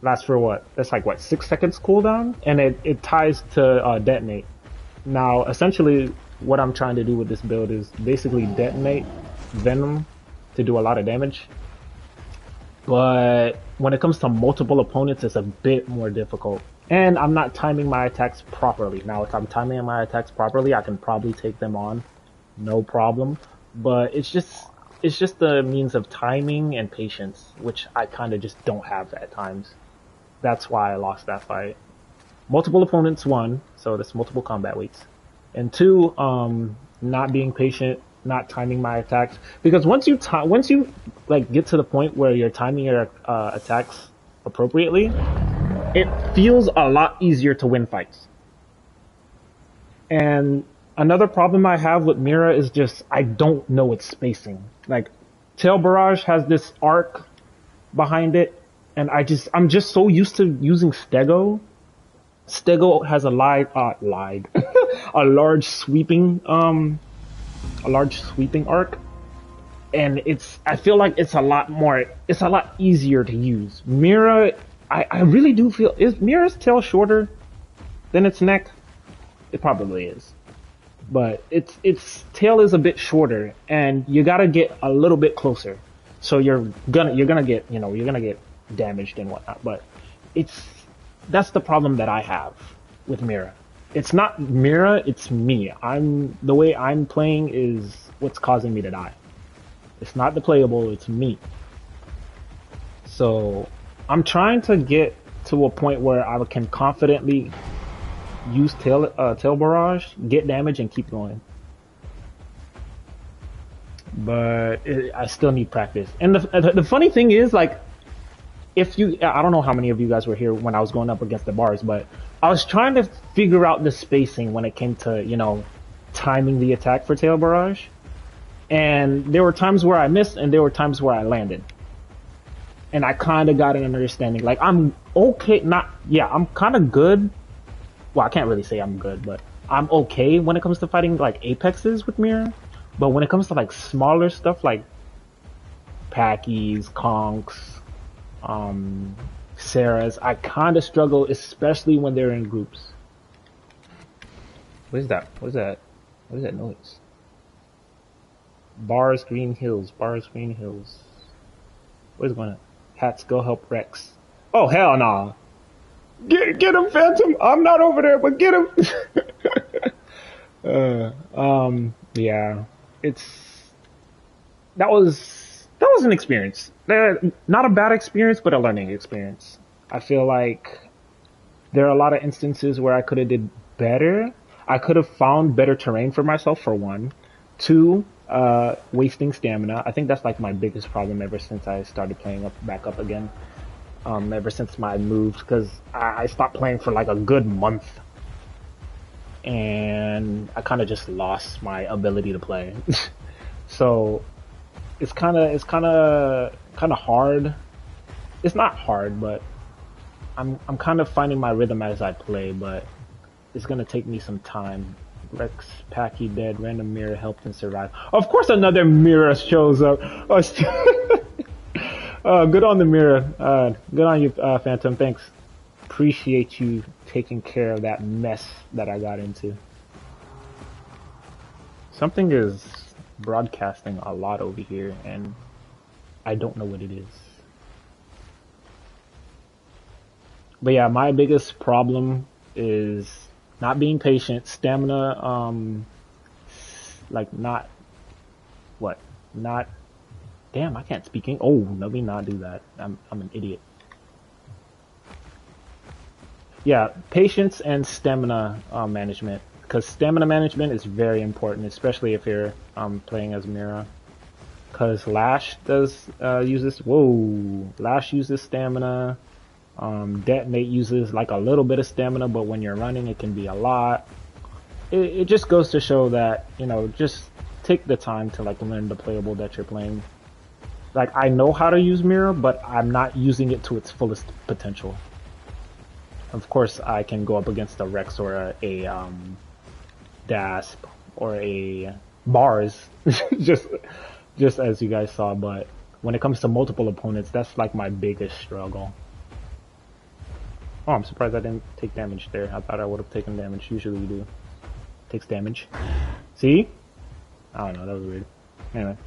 lasts for what? That's like, 6 seconds cooldown? And it ties to detonate. Now, essentially, what I'm trying to do with this build is basically detonate Venom to do a lot of damage. But when it comes to multiple opponents, it's a bit more difficult. And I'm not timing my attacks properly. Now, if I'm timing my attacks properly, I can probably take them on, no problem. But it's just the means of timing and patience, which I kind of just don't have at times. That's why I lost that fight. Multiple opponents won, so that's multiple combat weights. And 2, not being patient, not timing my attacks, because once you get to the point where you're timing your attacks appropriately, it feels a lot easier to win fights. And another problem I have with Mira is just I don't know its spacing. Like, Tail Barrage has this arc behind it, and I'm just so used to using Stego. Stego has a a large sweeping arc, and I feel like it's a lot easier to use. Mira, I really do feel, is Mira's tail shorter than its neck? It probably is, but its tail is a bit shorter, and you gotta get a little bit closer, so you're gonna get damaged and whatnot. But that's the problem that I have with Mira. It's not Mira, it's me. The way I'm playing is what's causing me to die. It's not the playable, it's me. So I'm trying to get to a point where I can confidently use tail barrage, get damage, and keep going. But I still need practice. And the funny thing is, like, I don't know how many of you guys were here when I was going up against the bars, but I was trying to figure out the spacing when it came to, timing the attack for Tail Barrage. And there were times where I missed, and there were times where I landed. And I kind of got an understanding. Like, I'm okay, I'm kind of good. Well, I can't really say I'm good, but I'm okay when it comes to fighting, like, Apexes with Mirror. But when it comes to, like, smaller stuff, like Packies, Conks, Sarah's, I kind of struggle, especially when they're in groups. What is that? What is that noise? Bars, Green Hills. What is going on? Hats, go help Rex. Oh, hell nah. Get him, Phantom! I'm not over there, but get him! Yeah. That was an experience. Not a bad experience, but a learning experience. I feel like there are a lot of instances where I could have did better. I could have found better terrain for myself, for one. 2, wasting stamina. I think that's like my biggest problem ever since I started playing back up again. Ever since my moves, because I stopped playing for like a good month, and I kind of just lost my ability to play. So it's kind of hard. It's not hard, but I'm kind of finding my rhythm as I play, but it's gonna take me some time. Rex, Packy dead, random mirror helped him survive. Of course another mirror shows up. Good on the mirror. Good on you, Phantom. Thanks. Appreciate you taking care of that mess that I got into. Something is broadcasting a lot over here, and I don't know what it is. But yeah, my biggest problem is not being patient, stamina, like not damn, I can't speak English. Oh, let me not do that. I'm an idiot. Yeah, patience and stamina management, because stamina management is very important, especially if you're playing as Mira. Because Lash does uses Lash uses stamina. Detonate uses like a little bit of stamina, but when you're running, it can be a lot. It just goes to show that, you know, just take the time to like learn the playable that you're playing. Like, I know how to use Mira, but I'm not using it to its fullest potential. Of course, I can go up against a Rex or a Dasp or a Bars, just as you guys saw. But when it comes to multiple opponents, that's like my biggest struggle. Oh, I'm surprised I didn't take damage there. I thought I would have taken damage. Usually you do. Takes damage. See? I don't know, that was weird. Anyway.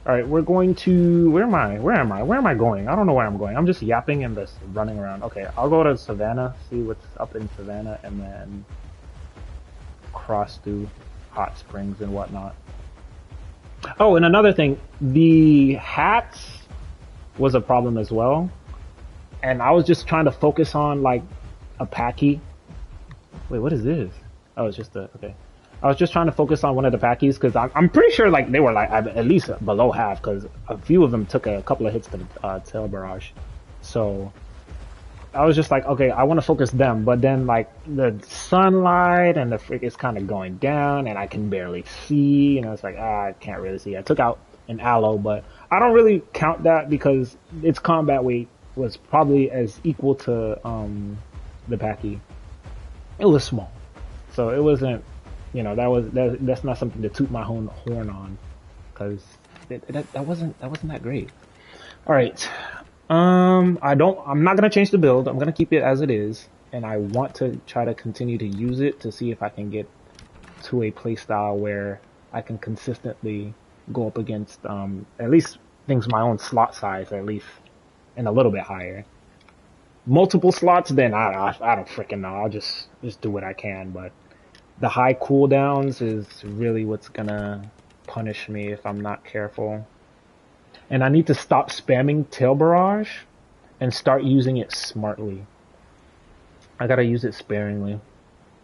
Alright, we're going to... Where am I? Where am I going? I don't know where I'm going. I'm just yapping and just running around. Okay, I'll go to Savannah, see what's up in Savannah, and then cross through Hot Springs and whatnot. Oh, and another thing. The hats was a problem as well. And I was just trying to focus on like a Packy. Wait, what is this? Oh, it's just okay. I was just trying to focus on one of the Packies because I'm pretty sure like they were like at least below half, because a few of them took a couple of hits to the tail barrage. So I was just like, okay, I want to focus them, but then like the sunlight and the freak is kind of going down, and I can barely see, and I was like, I can't really see. I took out an Aloe, but I don't really count that because its combat weight was probably as equal to the Packy. It was small, so it wasn't, you know, that's not something to toot my own horn on, because that wasn't that great. All right, I'm not gonna change the build. I'm gonna keep it as it is, and I want to try to continue to use it to see if I can get to a playstyle where I can consistently go up against at least things my own slot size, at least, and a little bit higher. Multiple slots, then I don't freaking know. I'll just do what I can, but the high cooldowns is really what's gonna punish me if I'm not careful. And I need to stop spamming Tail Barrage and start using it smartly. I gotta use it sparingly,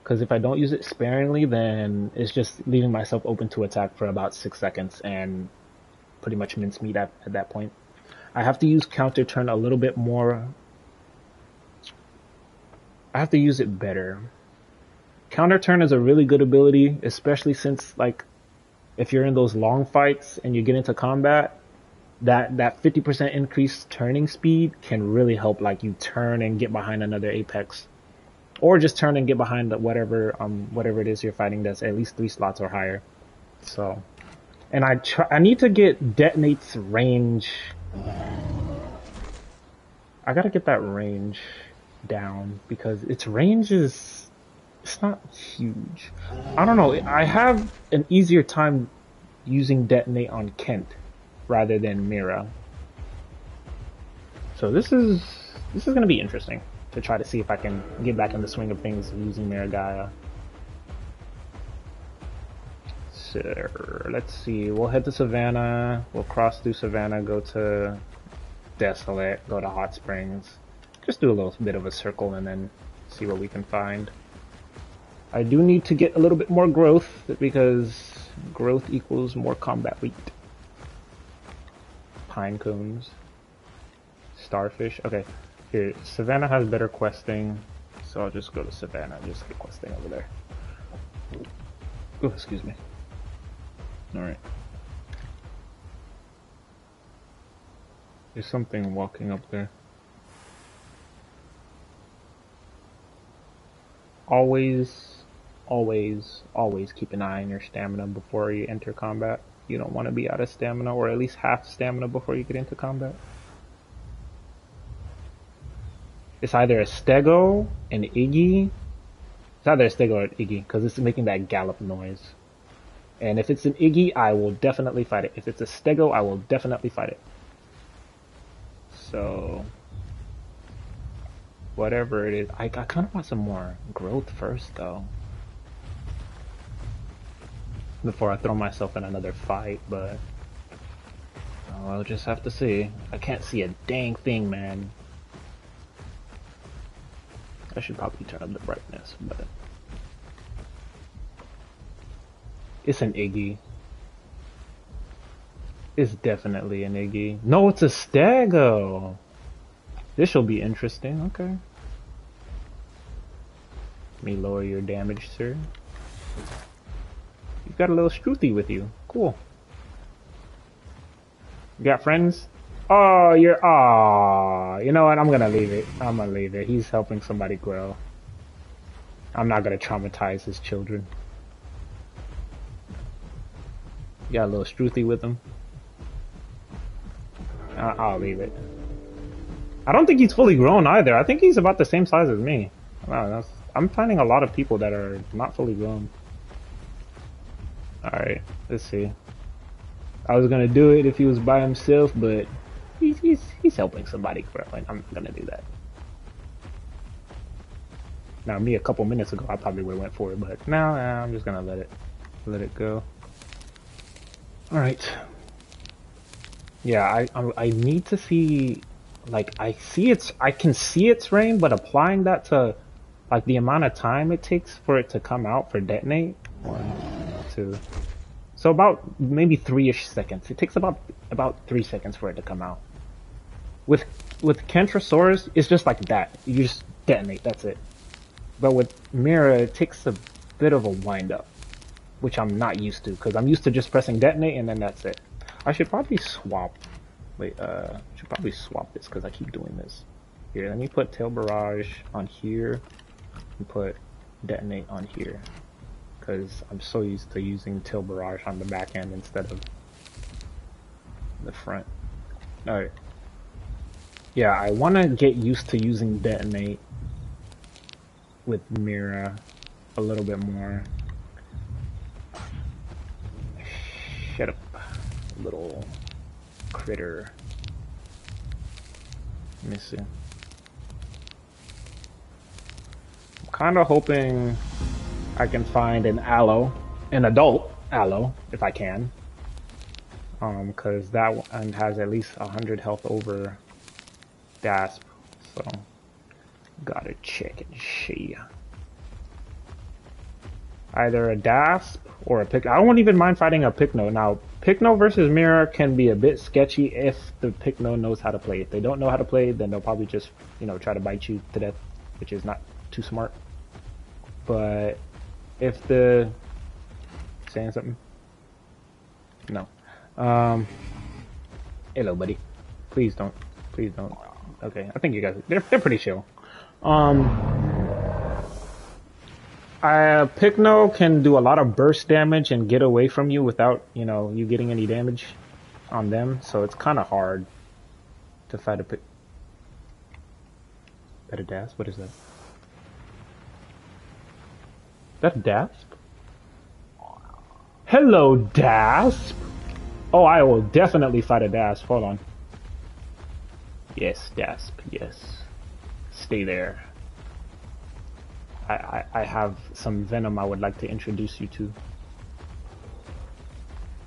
because if I don't use it sparingly, then it's just leaving myself open to attack for about 6 seconds and pretty much mincemeat at that point. I have to use counter turn a little bit more. I have to use it better. Counter turn is a really good ability, especially since, like, if you're in those long fights and you get into combat, that 50% increased turning speed can really help, like, you turn and get behind another Apex, or just turn and get behind whatever it is you're fighting that's at least 3 slots or higher. So, and I need to get Detonate's range. I gotta get that range down, because its range it's not huge. I don't know, I have an easier time using Detonate on Kent rather than Mira. So this is gonna be interesting to try to see if I can get back in the swing of things using Miragaia. So let's see, we'll head to Savannah, we'll cross through Savannah, go to Desolate, go to Hot Springs, just do a little bit of a circle and then see what we can find. I do need to get a little bit more growth, because Growth equals more combat weight. Pine cones. Starfish. Okay, here, Savannah has better questing, so I'll just go to Savannah and just get questing over there. Oh, excuse me. Alright. There's something walking up there. Always keep an eye on your stamina before you enter combat. You don't want to be out of stamina, or at least half stamina before you get into combat. It's either a Stego, an Iggy. It's either a Stego or an Iggy, because it's making that gallop noise. And if it's an Iggy, I will definitely fight it. If it's a Stego, I will definitely fight it. So, whatever it is. I kind of want some more growth first, though. Before I throw myself in another fight, but I'll just have to see. I can't see a dang thing, man. I should probably turn up the brightness, but it's an Iggy. It's definitely an Iggy. No, it's a Stego. This will be interesting. Okay. Let me lower your damage, sir. You've got a little Struthi with you. Cool. You got friends? Oh, you're... Aw. You know what? I'm gonna leave it. I'm gonna leave it. He's helping somebody grow. I'm not gonna traumatize his children. You got a little Struthi with him? I'll leave it. I don't think he's fully grown either. I think he's about the same size as me. Wow, I'm finding a lot of people that are not fully grown. Alright, let's see. I was gonna do it if he was by himself, but he's helping somebody grow, and I'm gonna do that. Now, me a couple minutes ago, I probably would have went for it, but now I'm just gonna let it go. Alright. Yeah, I need to see, like, I can see its rain, but applying that to, like, the amount of time it takes for it to come out for detonate. 1, 2. So about maybe 3-ish seconds. It takes about 3 seconds for it to come out. With Kentrosaurus, it's just like that. You just detonate, that's it. But with Mira, it takes a bit of a wind up, which I'm not used to, because I'm used to just pressing detonate and then that's it. I should probably swap. Wait, should probably swap this because I keep doing this. Here, let me put Tail Barrage on here and put Detonate on here, because I'm so used to using Tail Barrage on the back end instead of the front. Alright. Yeah, I want to get used to using Detonate with Mira a little bit more. Shut up, little critter. Let me see. I'm kind of hoping I can find an adult Aloe, if I can. Because that one has at least 100 health over Dasp, so gotta check and see. Either a Dasp or a Pycno. I won't even mind fighting a Pycno. Now, Pycno versus Mira can be a bit sketchy if the Pycno knows how to play. If they don't know how to play, then they'll probably just, you know, try to bite you to death, which is not too smart. But if the... saying something? No. Hello, buddy. Please don't. Please don't. Okay, I think you guys... They're pretty chill. Pycno can do a lot of burst damage and get away from you without, you know, you getting any damage on them, so it's kind of hard to fight a Pycno. Is that a Dasp? What is that? Is that a Dasp? Hello, Dasp! Oh, I will definitely fight a Dasp. Hold on. Yes, Dasp, yes. Stay there. I have some venom I would like to introduce you to.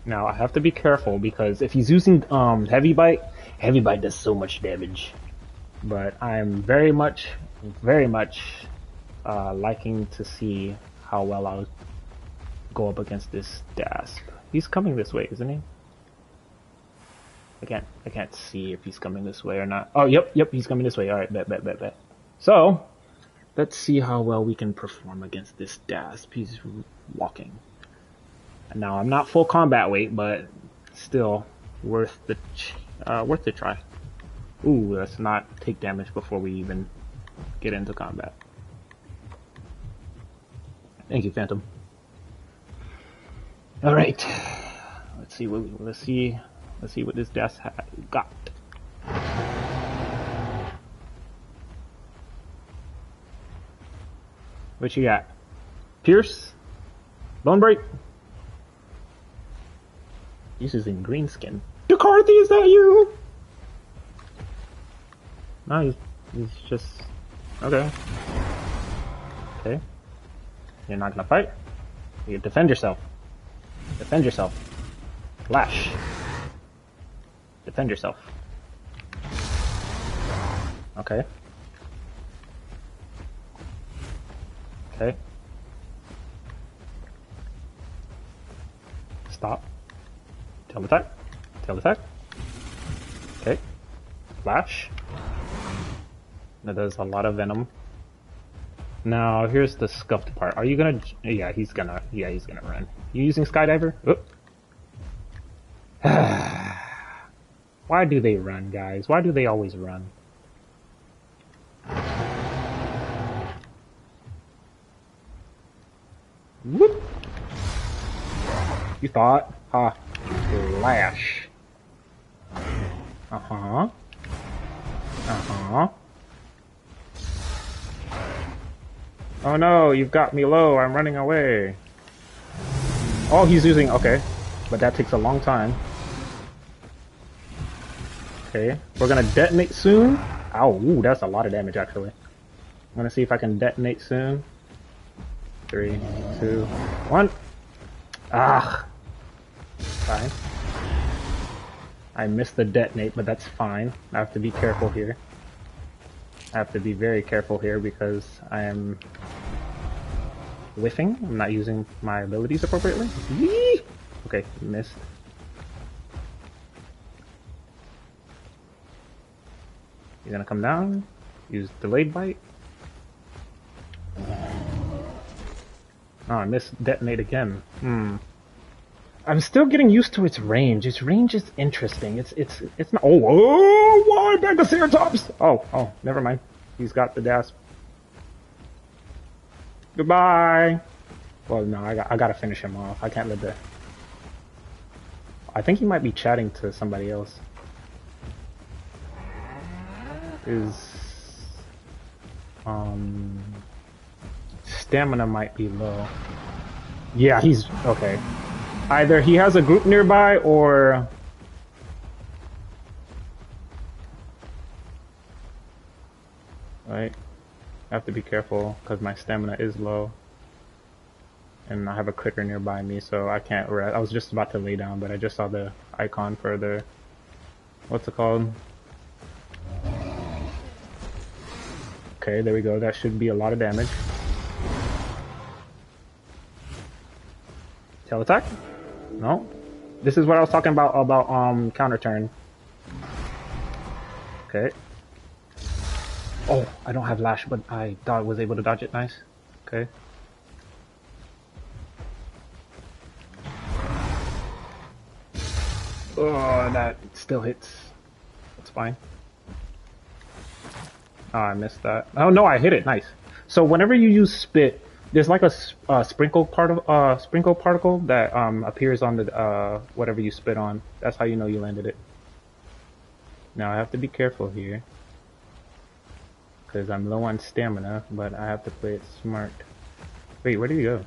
Now, I have to be careful because if he's using Heavy Bite does so much damage. But I'm very much liking to see how well go up against this Dasp. He's coming this way, isn't he? I can't see if he's coming this way or not. Oh, yep, he's coming this way. All right, bet. So, let's see how well we can perform against this Dasp. He's walking. Now, I'm not full combat weight, but still worth the try. Ooh, let's not take damage before we even get into combat. Thank you, Phantom. All right, let's see what this Dasp got. What you got? Pierce? Bone Break? He's using green skin. DeCarthy, is that you? No, he's just... Okay. Okay. You're not gonna fight? You defend yourself. Defend yourself. Lash. Defend yourself. Okay. Okay. Stop. Tail attack. Tail attack. Okay. Flash. That does a lot of venom. Now, here's the scuffed part. Are you gonna... Yeah, he's gonna run. You using Skydiver? Why do they run, guys? Why do they always run? Whoop! You thought? Ha. Flash. Uh-huh. Uh-huh. Oh no, you've got me low, I'm running away. Oh, he's using... Okay. But that takes a long time. Okay. We're gonna detonate soon. Ow, ooh, that's a lot of damage actually. I'm gonna see if I can detonate soon. 3, 2, 1. Ah! Fine. I missed the detonate, but that's fine. I have to be careful here. I have to be very careful here because I am whiffing. I'm not using my abilities appropriately. Yee! Okay, missed. You're gonna come down, use delayed bite. Oh, I missed detonate again. I'm still getting used to its range. Its range is interesting. It's not. Oh, why Megaceratops? Oh, never mind. He's got the Dasp. Goodbye. Well, no, I gotta finish him off. I can't let the. I think he might be chatting to somebody else. Stamina might be low. Yeah, he's okay. Either he has a group nearby or... Right. I have to be careful because my stamina is low. And I have a clicker nearby me, so I can't rest. I was just about to lay down, but I just saw the icon for the... What's it called? Okay, there we go. That should be a lot of damage. Tail attack? No. This is what I was talking about counter turn. Okay. Oh, I don't have lash, but I thought I was able to dodge it. Nice. Okay. Oh, that still hits. That's fine. Oh, I missed that. Oh no, I hit it. Nice. So whenever you use spit, there's like a sprinkle particle that appears on the whatever you spit on. That's how you know you landed it. Now I have to be careful here because I'm low on stamina, but I have to play it smart. Wait, where did he go?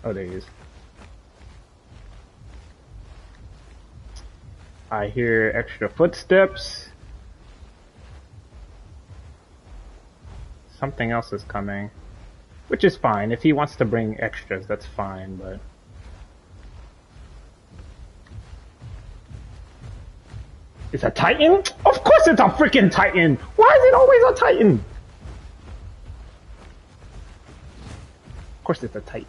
Oh, there he is. I hear extra footsteps. Something else is coming, which is fine. If he wants to bring extras, that's fine, but... It's a Titan? Of course it's a freaking Titan! Why is it always a Titan? Of course it's a Titan.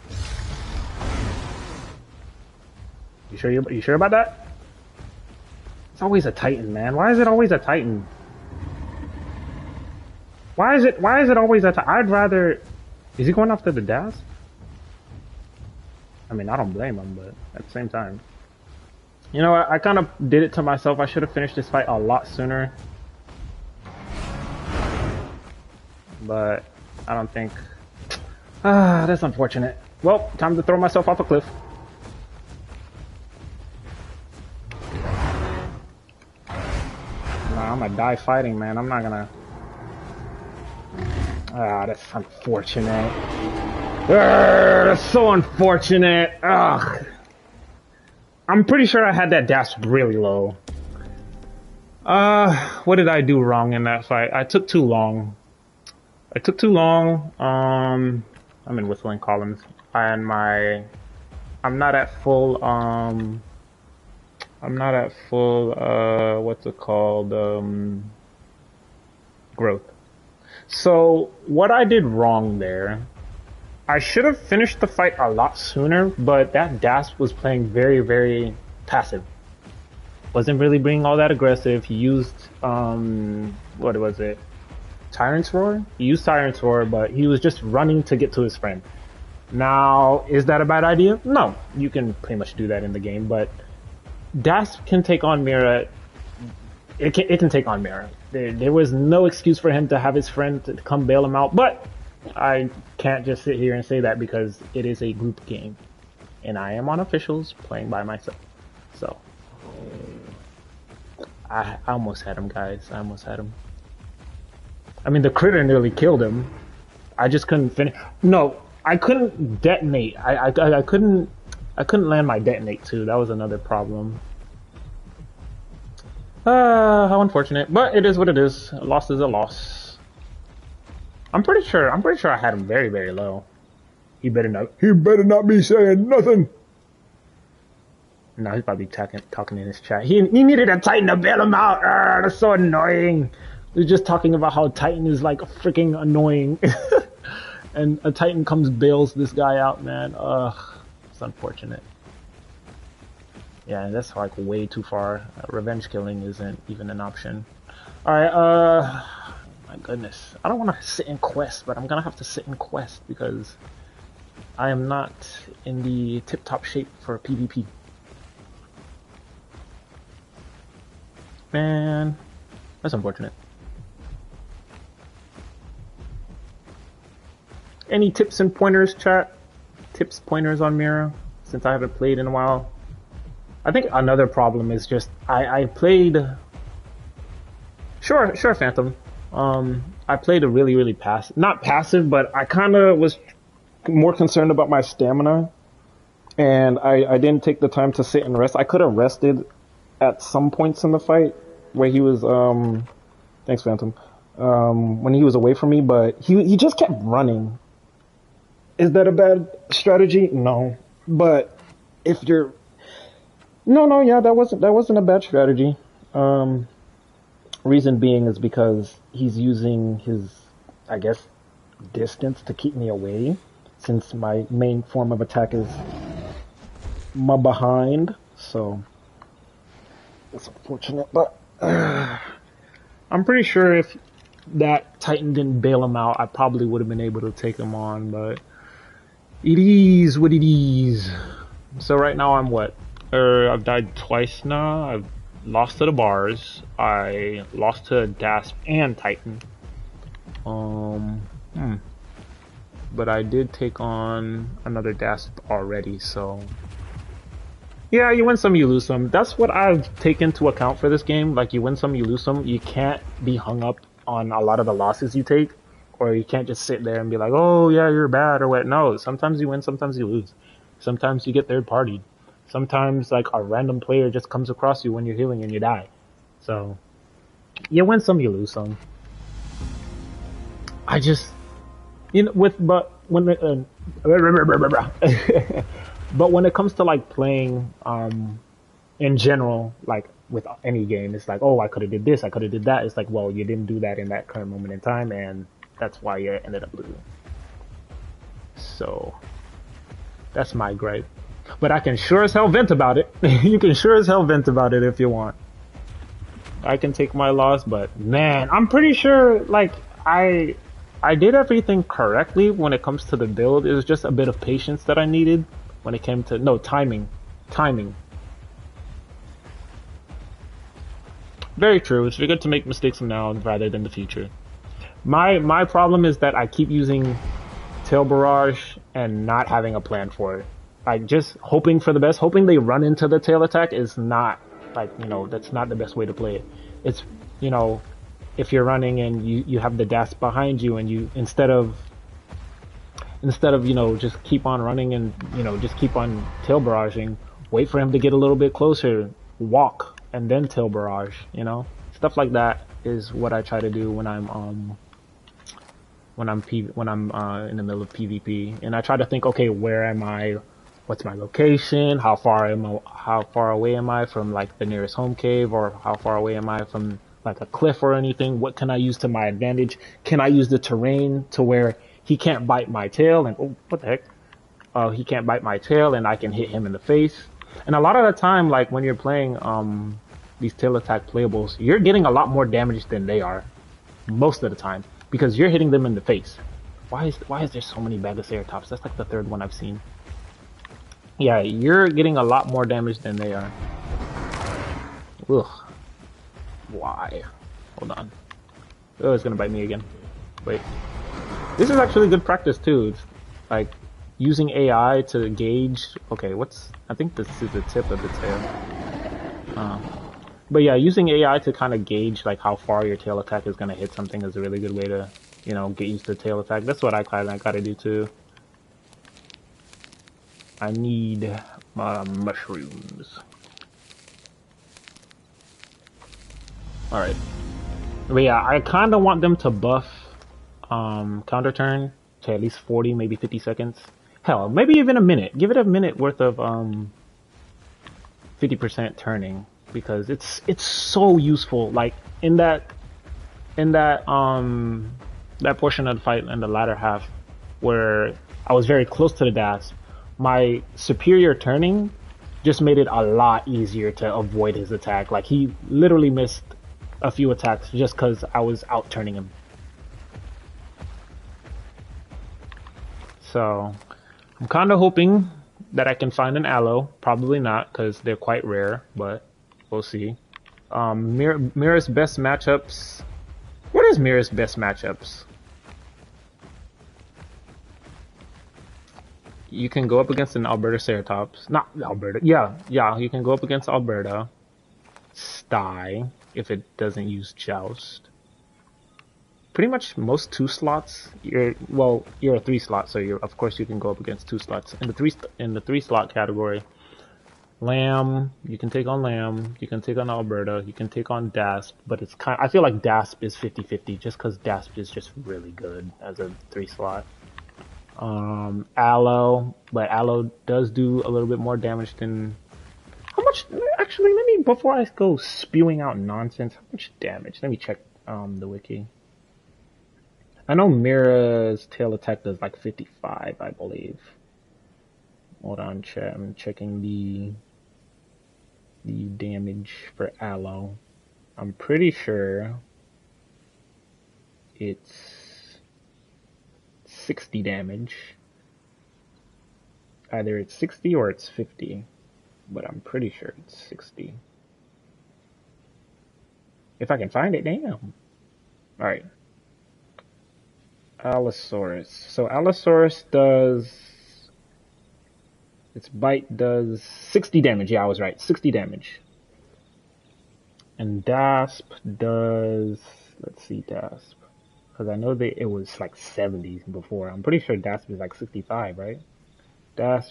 You sure about that? It's always a Titan, man. Why is it always a Titan? Why is it always a Titan? I'd rather... Is he going after the DAS? I mean, I don't blame him, but at the same time. You know what? I kind of did it to myself. I should have finished this fight a lot sooner. But I don't think... that's unfortunate. Well, time to throw myself off a cliff. Nah, I'm gonna die fighting, man. I'm not gonna... that's unfortunate. That's so unfortunate. Ugh. I'm pretty sure I had that dash really low. What did I do wrong in that fight? I took too long. I'm in whistling columns. And I'm not at full, what's it called, growth. So, what I did wrong there, I should have finished the fight a lot sooner, but that Dasp was playing very, very passive. Wasn't really being all that aggressive. He used, what was it? Tyrant's Roar? He used Tyrant's Roar, but he was just running to get to his friend. Now, is that a bad idea? No. You can pretty much do that in the game, but Dasp can take on Mira. It can take on Mira. There was no excuse for him to have his friend to come bail him out, but I can't just sit here and say that because it is a group game. And I am on officials playing by myself. So, I almost had him, guys. I almost had him. I mean, the critter nearly killed him. I just couldn't finish. No, I couldn't detonate. I couldn't land my detonate too. That was another problem. How unfortunate. But it is what it is. A loss is a loss. I'm pretty sure I had him very, very low. He better not be saying nothing. No, he's probably talking in his chat. He needed a Titan to bail him out. That's so annoying. He's just talking about how Titan is like freaking annoying. And a Titan comes bails this guy out, man. Ugh, it's unfortunate. Yeah, that's like way too far. Revenge killing isn't even an option. Alright, my goodness. I don't want to sit in quest, but I'm gonna have to sit in quest because I am not in the tip-top shape for PvP. Man, that's unfortunate. Any tips and pointers, chat? Tips, pointers on Mira, since I haven't played in a while. I think another problem is just I played. Sure, Phantom. I played a really not passive, but I kind of was more concerned about my stamina, and I didn't take the time to sit and rest. I could have rested at some points in the fight where he was. Thanks, Phantom. When he was away from me, but he just kept running. Is that a bad strategy? No. But if you're... No, yeah, that wasn't a bad strategy. Reason being is because he's using his, I guess, distance to keep me away, since my main form of attack is my behind, so it's unfortunate, but I'm pretty sure if that Titan didn't bail him out, I probably would have been able to take him on, but it is what it is. So right now I'm what? I've died twice now. I've lost to the bars. I lost to Dasp and Titan. But I did take on another Dasp already, so yeah, you win some, you lose some. That's what I've taken into account for this game. Like, you win some, you lose some. You can't be hung up on a lot of the losses you take, or you can't just sit there and be like, oh yeah, you're bad or what. No, sometimes you win, sometimes you lose. Sometimes you get third partied. Sometimes like a random player just comes across you when you're healing and you die. So you win some, you lose some. I just, you know, but when it comes to like playing in general, like with any game, it's like, oh, I could have did this, I could have did that. It's like, well, you didn't do that in that current moment in time, and that's why you ended up losing. So that's my gripe. But I can sure as hell vent about it. You can sure as hell vent about it if you want. I can take my loss, but man, I'm pretty sure like I did everything correctly when it comes to the build. It was just a bit of patience that I needed when it came to timing. Timing. Very true. It's good to make mistakes now rather than the future. My problem is that I keep using tail barrage and not having a plan for it. Like just hoping for the best, hoping they run into the tail attack is not like, that's not the best way to play it. It's, if you're running and you have the DAS behind you and you instead of just keep on running and just keep on tail barraging, wait for him to get a little bit closer, walk and then tail barrage, stuff like that is what I try to do when I'm in the middle of PvP, and I try to think, okay, where am I? What's my location? How far away am I from like the nearest home cave, or how far away am I from like a cliff or anything? What can I use to my advantage? Can I use the terrain to where he can't bite my tail and what the heck? He can't bite my tail and I can hit him in the face. And a lot of the time, like when you're playing these tail attack playables, you're getting a lot more damage than they are most of the time because you're hitting them in the face. Why is there so many Bagaceratops? That's like the third one I've seen. Yeah, you're getting a lot more damage than they are. Ugh. Why? Hold on. Oh, it's gonna bite me again. Wait. This is actually good practice too. It's like using AI to gauge. Okay, I think this is the tip of the tail. But yeah, using AI to kind of gauge like how far your tail attack is gonna hit something is a really good way to, get used to tail attack. That's what I gotta do too. I need my mushrooms. Alright. But yeah, I kind of want them to buff counter turn to at least 40, maybe 50 seconds. Hell, maybe even a minute. Give it a minute worth of 50% turning, because it's so useful. Like in that portion of the fight in the latter half where I was very close to the dash, my superior turning just made it a lot easier to avoid his attack. Like he literally missed a few attacks just because I was out turning him. So I'm kind of hoping that I can find an aloe. Probably not, because they're quite rare, but we'll see. Mira's best matchups. What is Mira's best matchups? You can go up against an Alberta Ceratops. Not Alberta. Yeah, you can go up against Alberta. Sty, if it doesn't use Joust. Pretty much most 2 slots. You're a 3 slot, so of course you can go up against 2 slots. In the 3 slot category, Lamb, you can take on Lamb, you can take on Alberta, you can take on Dasp, but I feel like Dasp is 50-50 just because Dasp is just really good as a 3 slot. Aloe, but Aloe does do a little bit more damage than... How much? Actually, before I go spewing out nonsense, how much damage? Let me check the wiki. I know Mira's tail attack does like 55, I believe. Hold on, I'm checking the damage for Aloe. I'm pretty sure it's 60 damage. Either it's 60 or it's 50, but I'm pretty sure it's 60. If I can find it, damn. Alright. Allosaurus. So Allosaurus its bite does 60 damage. Yeah, I was right. 60 damage. And Dasp does, let's see, Dasp. Because I know it was like 70 before. I'm pretty sure Dasp is like 65, right?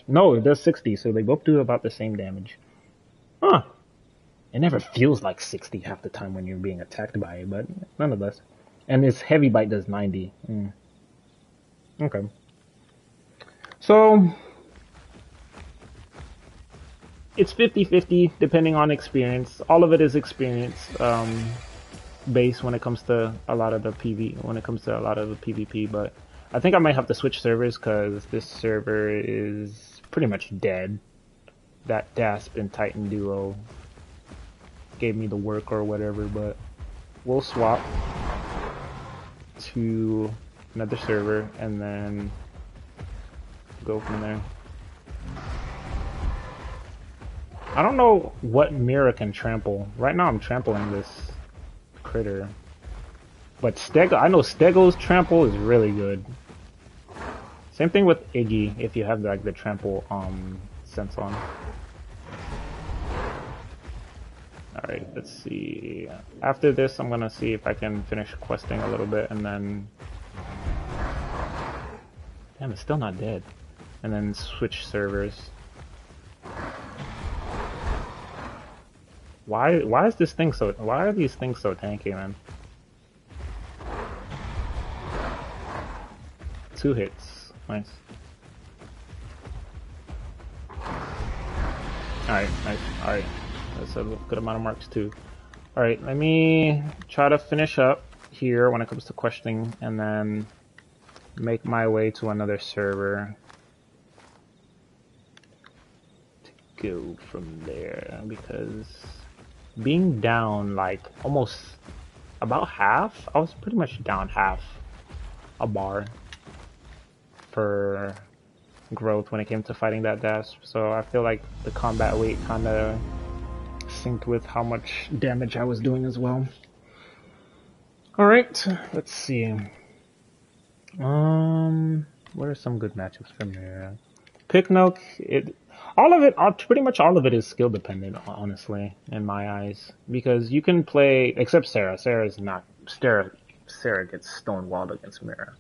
No, it does 60, so they both do about the same damage. Huh. It never feels like 60 half the time when you're being attacked by it, but nonetheless. And its heavy bite does 90. Okay. So, it's 50-50 depending on experience. All of it is experience based when it comes to a lot of the PvP, but I think I might have to switch servers because this server is pretty much dead. that Dasp and Titan duo gave me the work or whatever, but we'll swap to another server and then go from there. I don't know what Mira can trample. Right now I'm trampling this critter. But Stego, I know Stego's trample is really good. Same thing with Iggy if you have like the trample sense on. Alright, let's see. After this I'm gonna see if I can finish questing a little bit and then... Damn, it's still not dead. And then switch servers. Why is this thing so... Why are these things so tanky, man? 2 hits. Nice. Alright, nice. Alright. That's a good amount of marks too. Alright, let me try to finish up here when it comes to questioning and then make my way to another server to go from there, because being down like almost about half, I was pretty much down half a bar for growth when it came to fighting that Dasp, so I feel like the combat weight kinda synced with how much damage I was doing as well. Alright, let's see. What are some good matchups from here? Picknoke, pretty much all of it is skill dependent, honestly, in my eyes. Because you can play, except Sarah. Sarah gets stonewalled against Mira.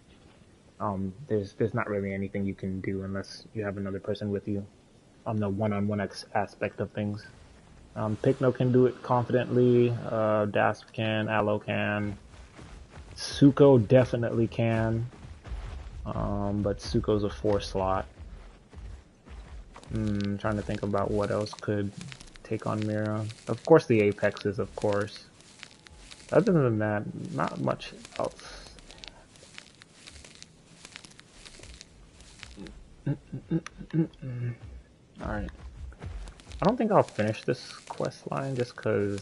There's not really anything you can do unless you have another person with you on the one-on-one aspect of things. Picknoke can do it confidently, Dasp can, Aloe can, Suko definitely can, but Suko's a 4 slot. I'm trying to think about what else could take on Mira. Of course the Apexes, of course. Other than that, not much else. Alright. I don't think I'll finish this quest line just because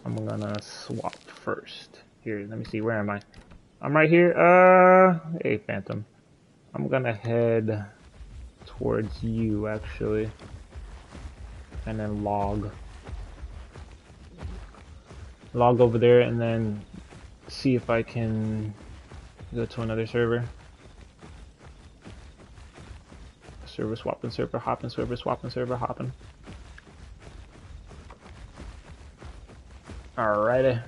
I'm gonna swap first. Here, let me see, where am I? I'm right here. Hey Phantom. I'm gonna head towards you actually. And then log over there and then see if I can go to another server. Server swapping, server hopping, server swapping, server hopping. Alrighty.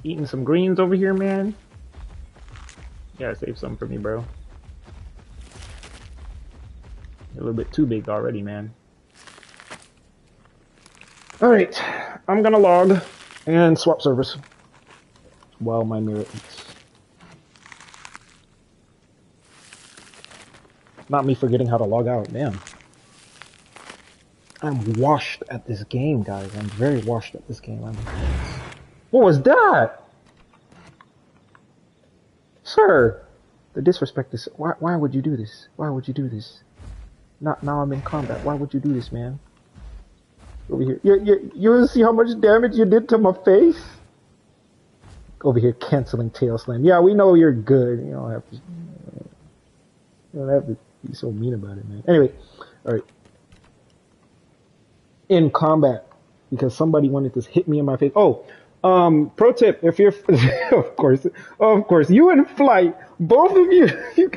Eating some greens over here, man. You gotta save some for me, bro. You're a little bit too big already, man. Alright, I'm gonna log and swap servers while my Mira eats. Not me forgetting how to log out, damn. I'm washed at this game, guys. I'm very washed at this game. What was that? Sir, the disrespect is... Why would you do this? Why would you do this? Not now I'm in combat. Why would you do this, man? Over here. You see how much damage you did to my face? Over here canceling tail slam. Yeah, we know you're good. You don't have to be so mean about it, man. Anyway, alright. In combat, because somebody wanted to hit me in my face. Oh, pro tip, if you're of course, you in flight, both of you do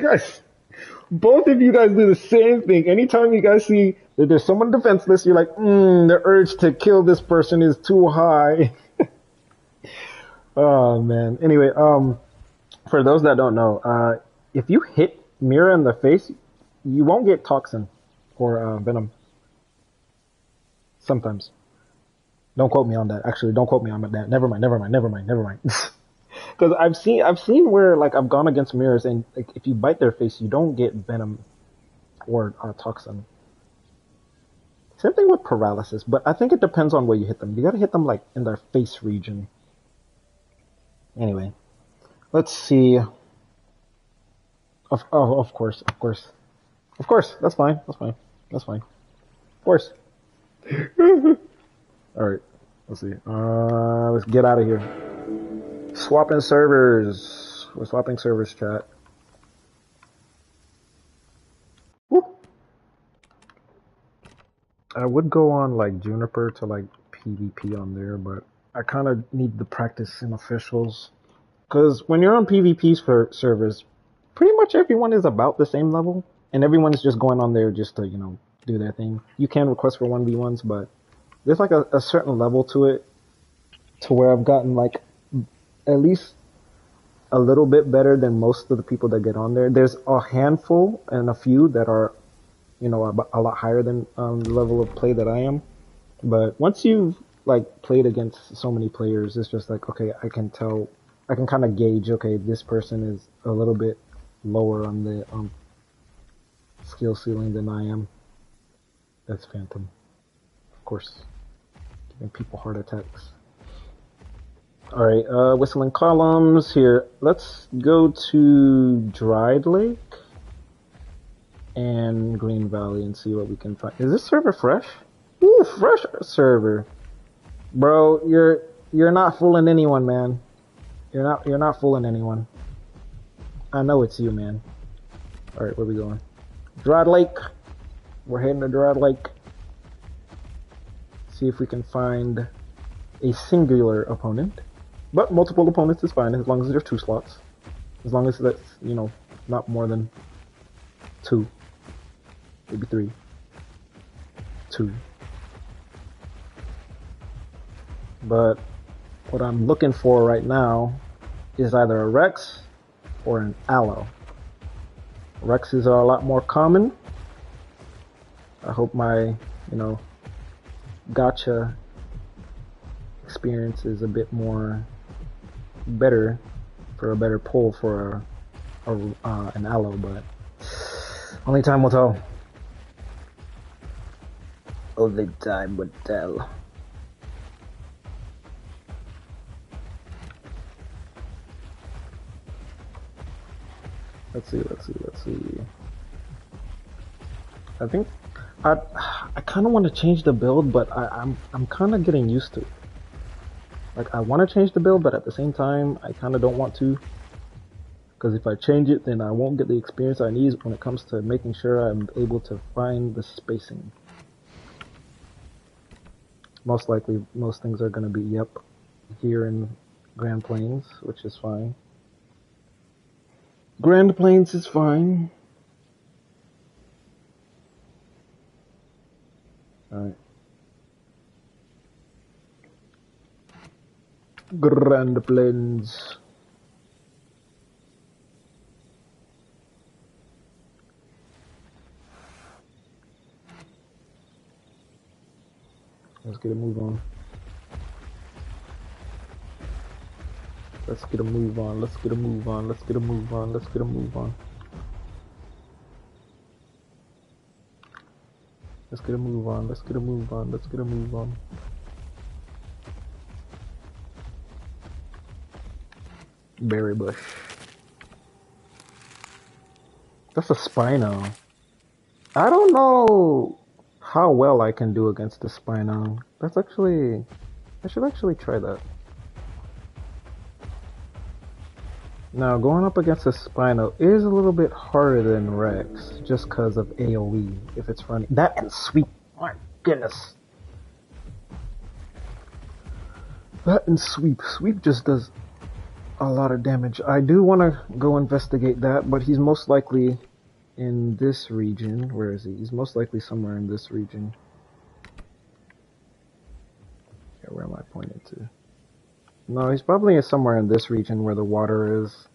the same thing. Anytime you guys see that there's someone defenseless, you're like, the urge to kill this person is too high. Oh man. Anyway, for those that don't know, if you hit Mira in the face, you won't get toxin or venom. Sometimes. Don't quote me on that. Actually, don't quote me on that. Never mind. Because I've seen where like I've gone against mirrors and like, if you bite their face, you don't get venom or toxin. Same thing with paralysis, but I think it depends on where you hit them. You gotta hit them like in their face region. Anyway, let's see. Of course, of course, of course. That's fine. That's fine. That's fine. Of course. All right. Let's see. Let's get out of here. Swapping servers. We're swapping servers, chat. Woo. I would go on like Juniper to like PvP on there, but I kind of need the practice in officials. Because when you're on PvP servers, pretty much everyone is about the same level, and everyone's just going on there just to, do their thing. You can request for 1v1s, but there's like a certain level to it to where I've gotten like at least a little bit better than most of the people that get on there. There's a handful and a few that are, a lot higher than the level of play that I am. But once you've like played against so many players, it's just like, okay, I can tell, I can kind of gauge, okay, this person is a little bit lower on the skill ceiling than I am. That's Phantom, of course, giving people heart attacks. All right, whistling columns here. Let's go to Dried Lake and Green Valley and see what we can find. Is this server fresh? Ooh, fresh server, bro. You're not fooling anyone, man. You're not fooling anyone. I know it's you, man. All right, where we going? Dried Lake. We're heading to Dried Lake. See if we can find a singular opponent. But multiple opponents is fine as long as there's 2 slots. As long as that's, not more than 2. Maybe 3. 2. But what I'm looking for right now is either a Rex or an Aloe. Rexes are a lot more common. I hope my, gacha experience is a bit more better for a better pull for an Aloe, but only time will tell. Only time will tell. Let's see. I think I kind of want to change the build, but I'm kind of getting used to it. Like, I want to change the build, but at the same time, I kind of don't want to. Because if I change it, then I won't get the experience I need when it comes to making sure I'm able to find the spacing. Most likely, most things are going to be, here in Grand Plains, which is fine. Grand Plains is fine. Alright. Grand Plains. Let's get a move on. Let's get a move on. Let's get a move on. Let's get a move on. Let's get a move on. Let's get a move on. Let's get a move on. Let's get a move on. Berry bush. That's a Spino. I don't know how well I can do against the Spino. That's actually... I should actually try that. Now, going up against a Spino is a little bit harder than Rex, just because of AoE, if it's running. That and Sweep, my goodness. That and Sweep. Sweep just does a lot of damage. I do want to go investigate that, but he's most likely in this region. Where is he? He's most likely somewhere in this region. Yeah, where am I pointing to? No, he's probably somewhere in this region where the water is.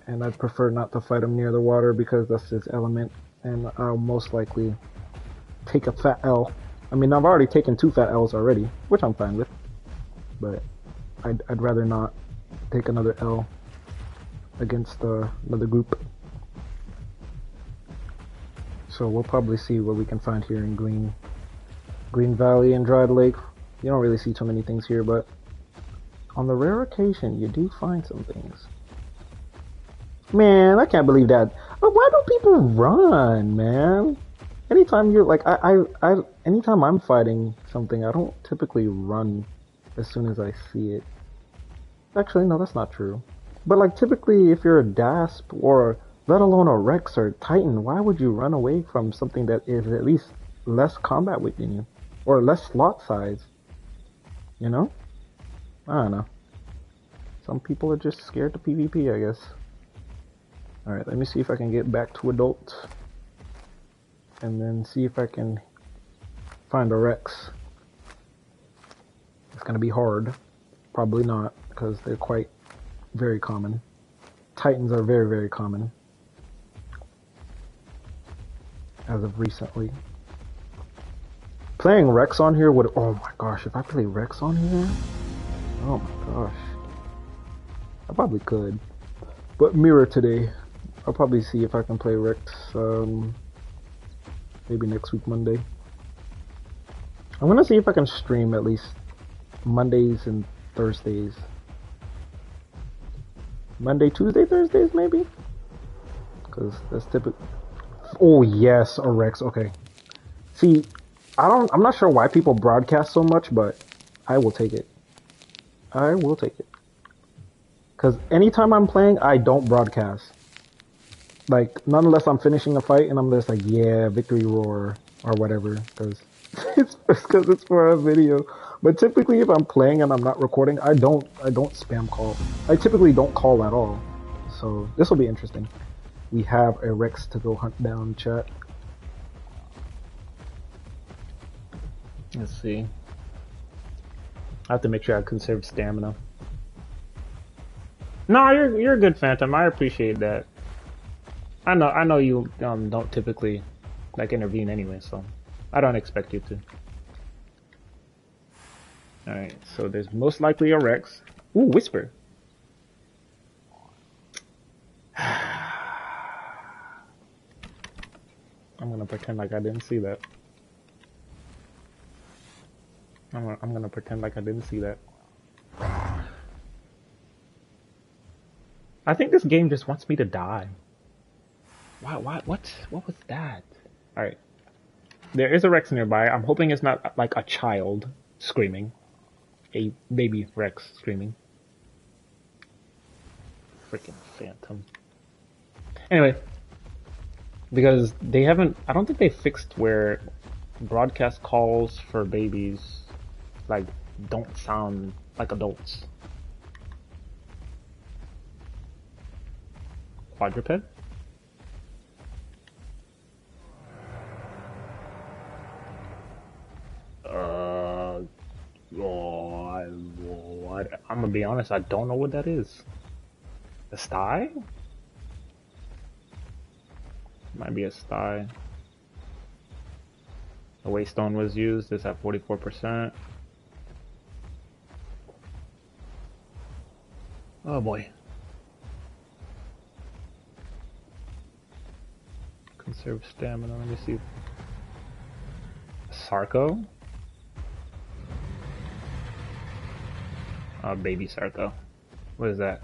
And I'd prefer not to fight him near the water because that's his element. And I'll most likely take a fat L. I mean, I've already taken 2 fat L's already, which I'm fine with. But I'd rather not take another L against another group. So we'll probably see what we can find here in Green Valley and Dried Lake. You don't really see too many things here, but On the rare occasion, you do find some things. Man, I can't believe that. But why do people run, man? Anytime you're like, anytime I'm fighting something, I don't typically run as soon as I see it. Actually, no, that's not true. But like, typically, if you're a Dasp or let alone a Rex or Titan, why would you run away from something that is at least less combat within you or less slot size? You know? I don't know. Some people are just scared to PvP, I guess. Alright, let me see if I can get back to adult. And then see if I can find a Rex. It's gonna be hard. Probably not, because they're quite very common. Titans are very, very common. As of recently. Playing Rex on here would... Oh my gosh, if I play Rex on here... Oh my gosh. I probably could. But Mirror today. I'll probably see if I can play Rex, maybe next week, Monday. I'm gonna see if I can stream at least Mondays and Thursdays. Monday, Tuesday, Thursdays, maybe? Because that's typical. Oh yes, a Rex, okay. See, I'm not sure why people broadcast so much, but I will take it. I will take it. Because anytime I'm playing, I don't broadcast. Like, not unless I'm finishing a fight and I'm just like, yeah, victory roar, or whatever, because it's for a video. But typically, if I'm playing and I'm not recording, I don't spam call. I typically don't call at all. So, this will be interesting. We have a Rex to go hunt down, chat. Let's see. I have to make sure I conserve stamina. No, you're a good Phantom. I appreciate that. I know you don't typically like intervene anyway, so I don't expect you to. Alright, so there's most likely a Rex. Ooh, Whisper. I'm gonna pretend like I didn't see that. I'm gonna pretend like I didn't see that. I think this game just wants me to die. What was that? Alright. There is a Rex nearby. I'm hoping it's not like a child screaming. A baby Rex screaming. Freaking Phantom. Anyway. Because they haven't... I don't think they fixed where broadcast calls for babies like don't sound like adults. Quadruped? I'm gonna be honest, I don't know what that is. A sty? Might be a sty. The waystone was used, it's at 44%. Oh boy. Conserve stamina, let me see. Sarco? Baby Sarco. What is that?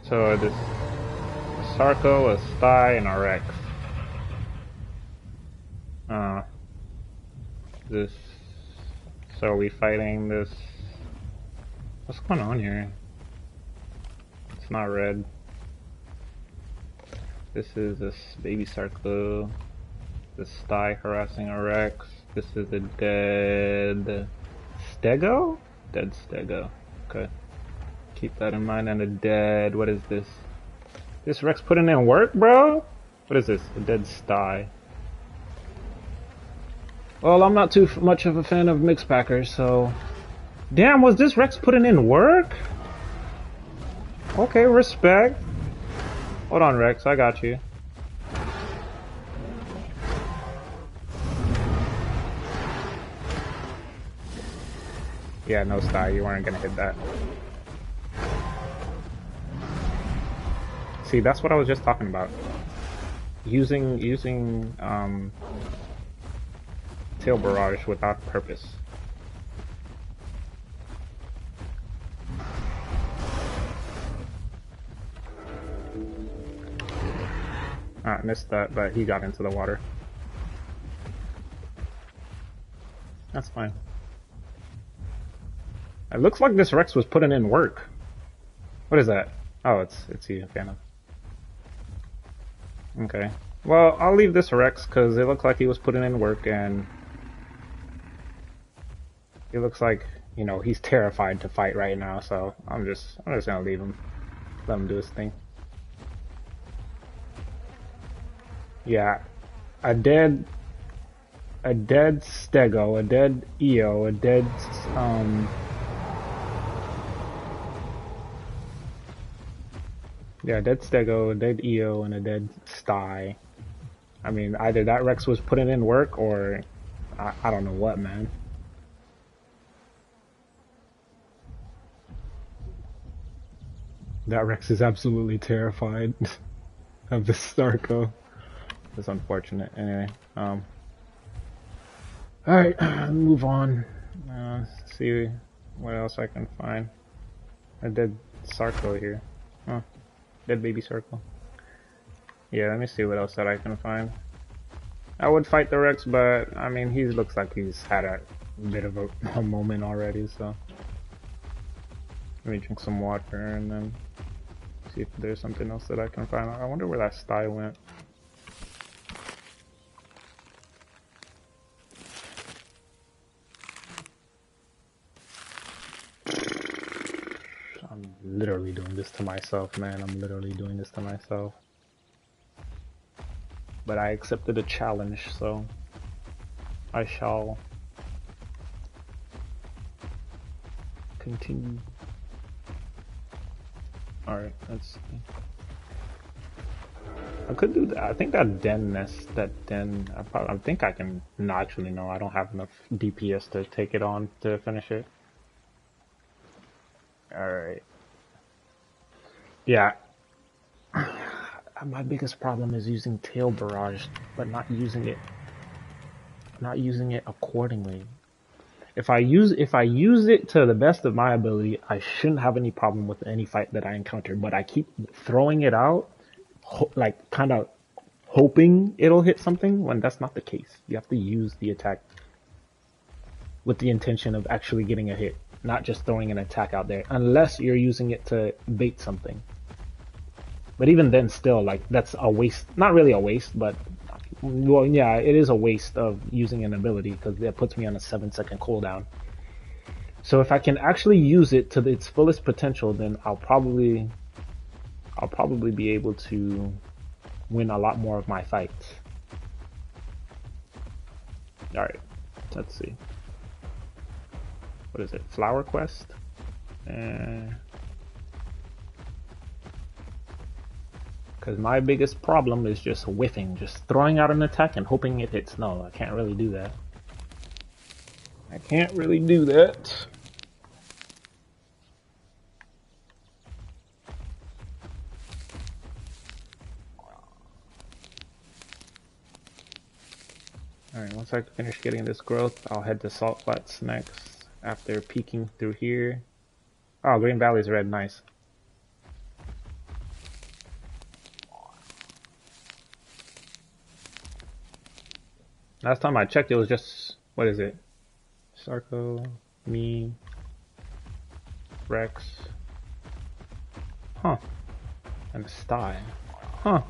So this Sarco, a sty, and a Rex. This. So are we fighting this? What's going on here? It's not red. This is this baby Sarco. This sty harassing a Rex. This is a dead Stego? Dead Stego. Okay. Keep that in mind. And a dead... What is this? This Rex putting in work, bro? What is this? A dead sty. Well, I'm not too much of a fan of mixed packers, so... Damn, was this Rex putting in work? Okay, respect. Hold on, Rex. I got you. Yeah, no sty, you weren't gonna hit that. See, that's what I was just talking about. Using Tail Barrage without purpose. I missed that, but he got into the water. That's fine. It looks like this Rex was putting in work. What is that? Oh, it's you, okay. Okay. Well, I'll leave this Rex because it looked like he was putting in work, and it looks like, you know, he's terrified to fight right now. So I'm just gonna leave him, let him do his thing. Yeah, a dead Stego, a dead EO, a dead yeah, a dead Stego, a dead EO, and a dead Sty. I mean, either that Rex was putting in work, or I don't know what, man. That Rex is absolutely terrified of the Starco. It's unfortunate. Anyway, alright, move on. See what else I can find. A dead Sarco here. Huh. Dead baby Sarco. Yeah, let me see what else that I can find. I would fight the Rex, but I mean, he looks like he's had a bit of a moment already, so. Let me drink some water and then see if there's something else that I can find. I wonder where that Sty went. I'm literally doing this to myself, man. I'm literally doing this to myself. But I accepted a challenge, so I shall continue. Alright, let's see. I could do that. I think that den nest, I think I can, no, actually no, I don't have enough DPS to take it on to finish it. Alright. Yeah. My biggest problem is using tail barrage, but not using it accordingly. If I use it to the best of my ability, I shouldn't have any problem with any fight that I encounter, but I keep throwing it out, like kind of hoping it'll hit something when that's not the case. You have to use the attack with the intention of actually getting a hit, not just throwing an attack out there, unless you're using it to bait something. But even then, still, like, that's a waste. Not really a waste, but, well, yeah, it is a waste of using an ability, because that puts me on a 7-second cooldown. So if I can actually use it to its fullest potential, then I'll probably be able to win a lot more of my fights. Alright, let's see. What is it? Flower Quest? Because my biggest problem is just whiffing, just throwing out an attack and hoping it hits. No, I can't really do that. I can't really do that. Alright, once I finish getting this growth, I'll head to Salt Flats next, after peeking through here. Oh, Green Valley's red, nice. Last time I checked, it was just, what is it? Sarco, me, Rex. Huh. And a Sty. Huh.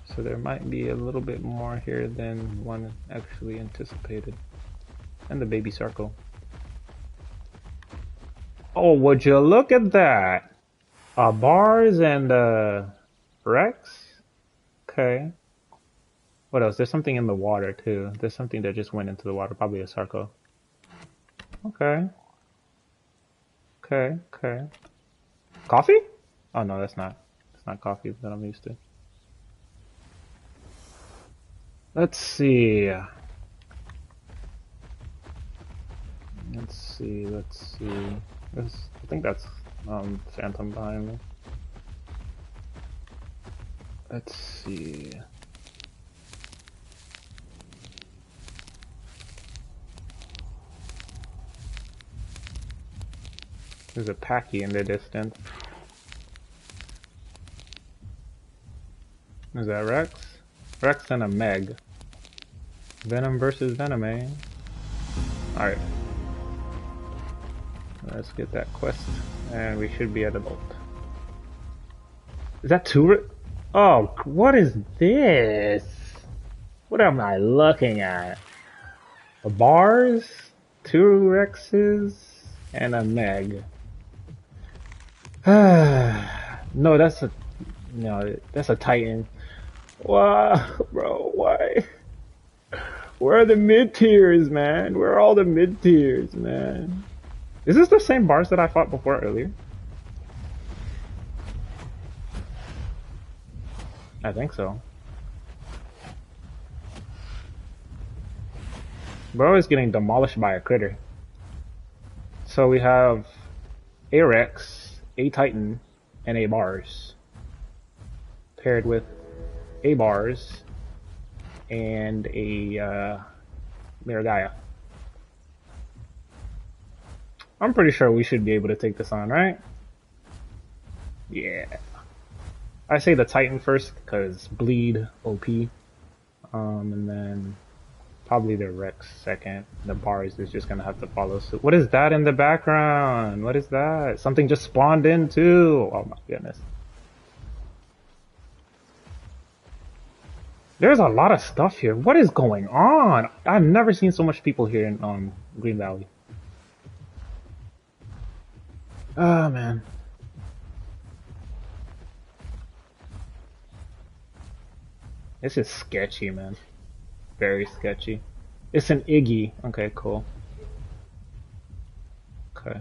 So there might be a little bit more here than one actually anticipated. And the baby Sarco. Oh, would you look at that? Bars and Rex? Okay. What else? There's something in the water too. There's something that just went into the water, probably a Sarco. Okay. Okay, okay. Coffee? Oh no, that's not. It's not coffee that I'm used to. Let's see. Let's see. I think that's Phantom behind me. Let's see. There's a Packy in the distance. Is that Rex? Rex and a Meg. Venom versus Venom, eh? Alright. Let's get that quest. And we should be at adult. Is that two? Oh, what is this? What am I looking at? The bars? Two Rexes? And a Meg. No, that's a... No, that's a Titan. Wow, bro, why? Where are the mid tiers, man? Where are all the mid tiers, man? Is this the same bars that I fought before earlier? I think so. Bro is getting demolished by a critter. So we have a Rex, a Titan, and a bars. Paired with a bars and a Miragaia. I'm pretty sure we should be able to take this on, right? Yeah. I say the Titan first because bleed OP, and then probably the Rex second. The bars is just gonna have to follow suit. What is that in the background? What is that? Something just spawned in too. Oh my goodness. There's a lot of stuff here. What is going on? I've never seen so much people here in Green Valley. Oh man. This is sketchy, man. Very sketchy. It's an Iggy. Okay, cool. Okay.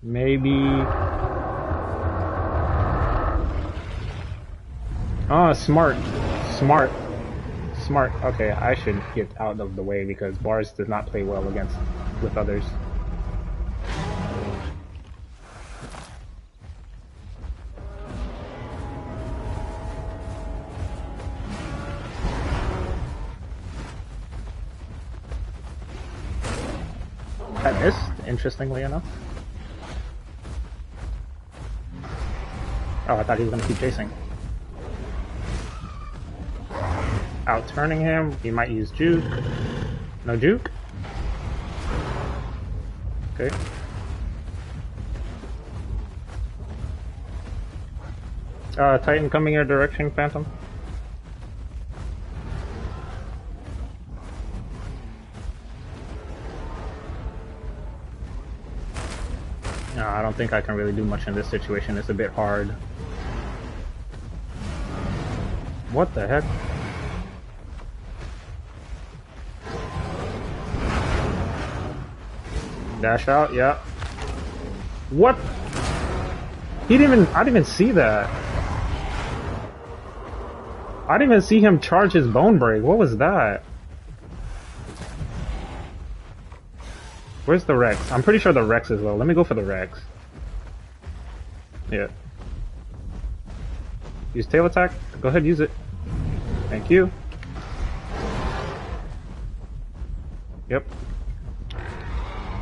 Maybe... Oh, smart. Smart. Smart. Okay, I should get out of the way because Bars does not play well with others. I missed, interestingly enough. Oh, I thought he was going to keep chasing. Outturning him, he might use juke. No juke? Okay. Titan coming your direction, Phantom. No, I don't think I can really do much in this situation. It's a bit hard. What the heck? Dash out, yeah. What? I didn't even see that. I didn't even see him charge his bone break. What was that? Where's the Rex? I'm pretty sure the Rex is low. Let me go for the Rex. Yeah. Use tail attack. Go ahead, use it. Thank you. Yep.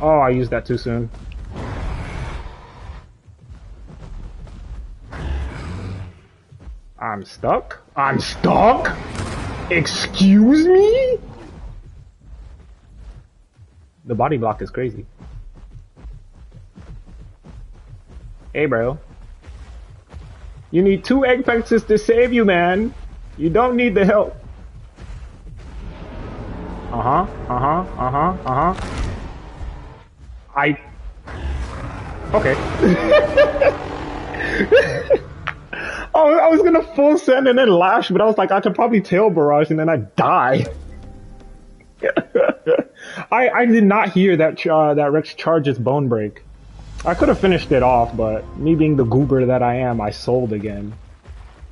Oh, I used that too soon. I'm stuck? I'm stuck? Excuse me? The body block is crazy. Hey, bro. You need 2 Apexes to save you, man. You don't need the help. Okay. Oh, I was gonna full send and then lash, but I was like, I could probably tail barrage and then I die. I did not hear that that Rex charges bone break. I could have finished it off, but me being the goober that I am, I sold again.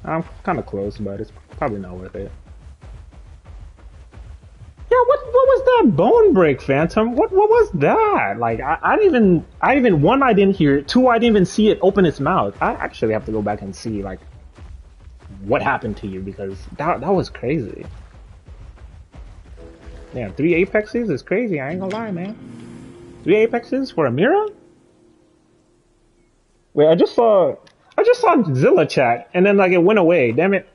I'm kind of close, but it's probably not worth it. Yeah, what was that bone break, Phantom? What was that? Like I didn't even one, I didn't hear it. 2, I didn't even see it open its mouth. I actually have to go back and see like what happened to you because that was crazy. Yeah, 3 Apexes is crazy. I ain't gonna lie, man. 3 Apexes for a Mira? Wait, I just saw I just saw Zilla chat, and then like it went away. Damn it!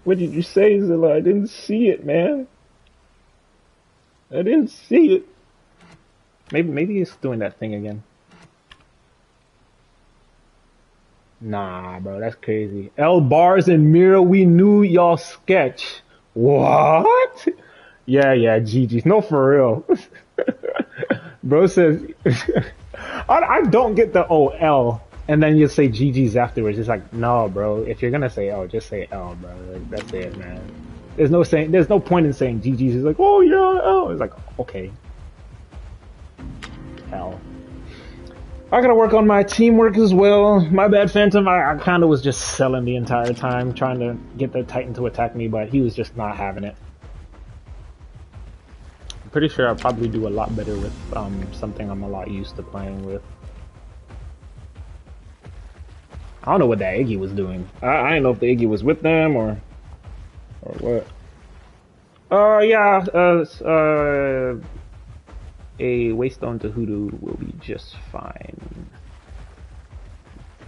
What did you say, Zilla? I didn't see it, man. I didn't see it. Maybe it's doing that thing again. Nah, bro, that's crazy. L Bars and Mira, we knew y'all sketch. What? Yeah, GG's. No, for real. Bro says, I don't get the L, and then you say GG's afterwards. It's like, no, bro. If you're gonna say L, just say L, bro. Like, that's it, man. There's no point in saying GG's. It's like, oh yeah, L. It's like, okay, L. I gotta work on my teamwork as well. My bad, Phantom. I kind of was just selling the entire time, trying to get the Titan to attack me, but he was just not having it. I'm pretty sure I'll probably do a lot better with something I'm a lot used to playing with. I don't know what that Iggy was doing. I didn't know if the Iggy was with them or what. Yeah. A Waystone to Hoodoo will be just fine.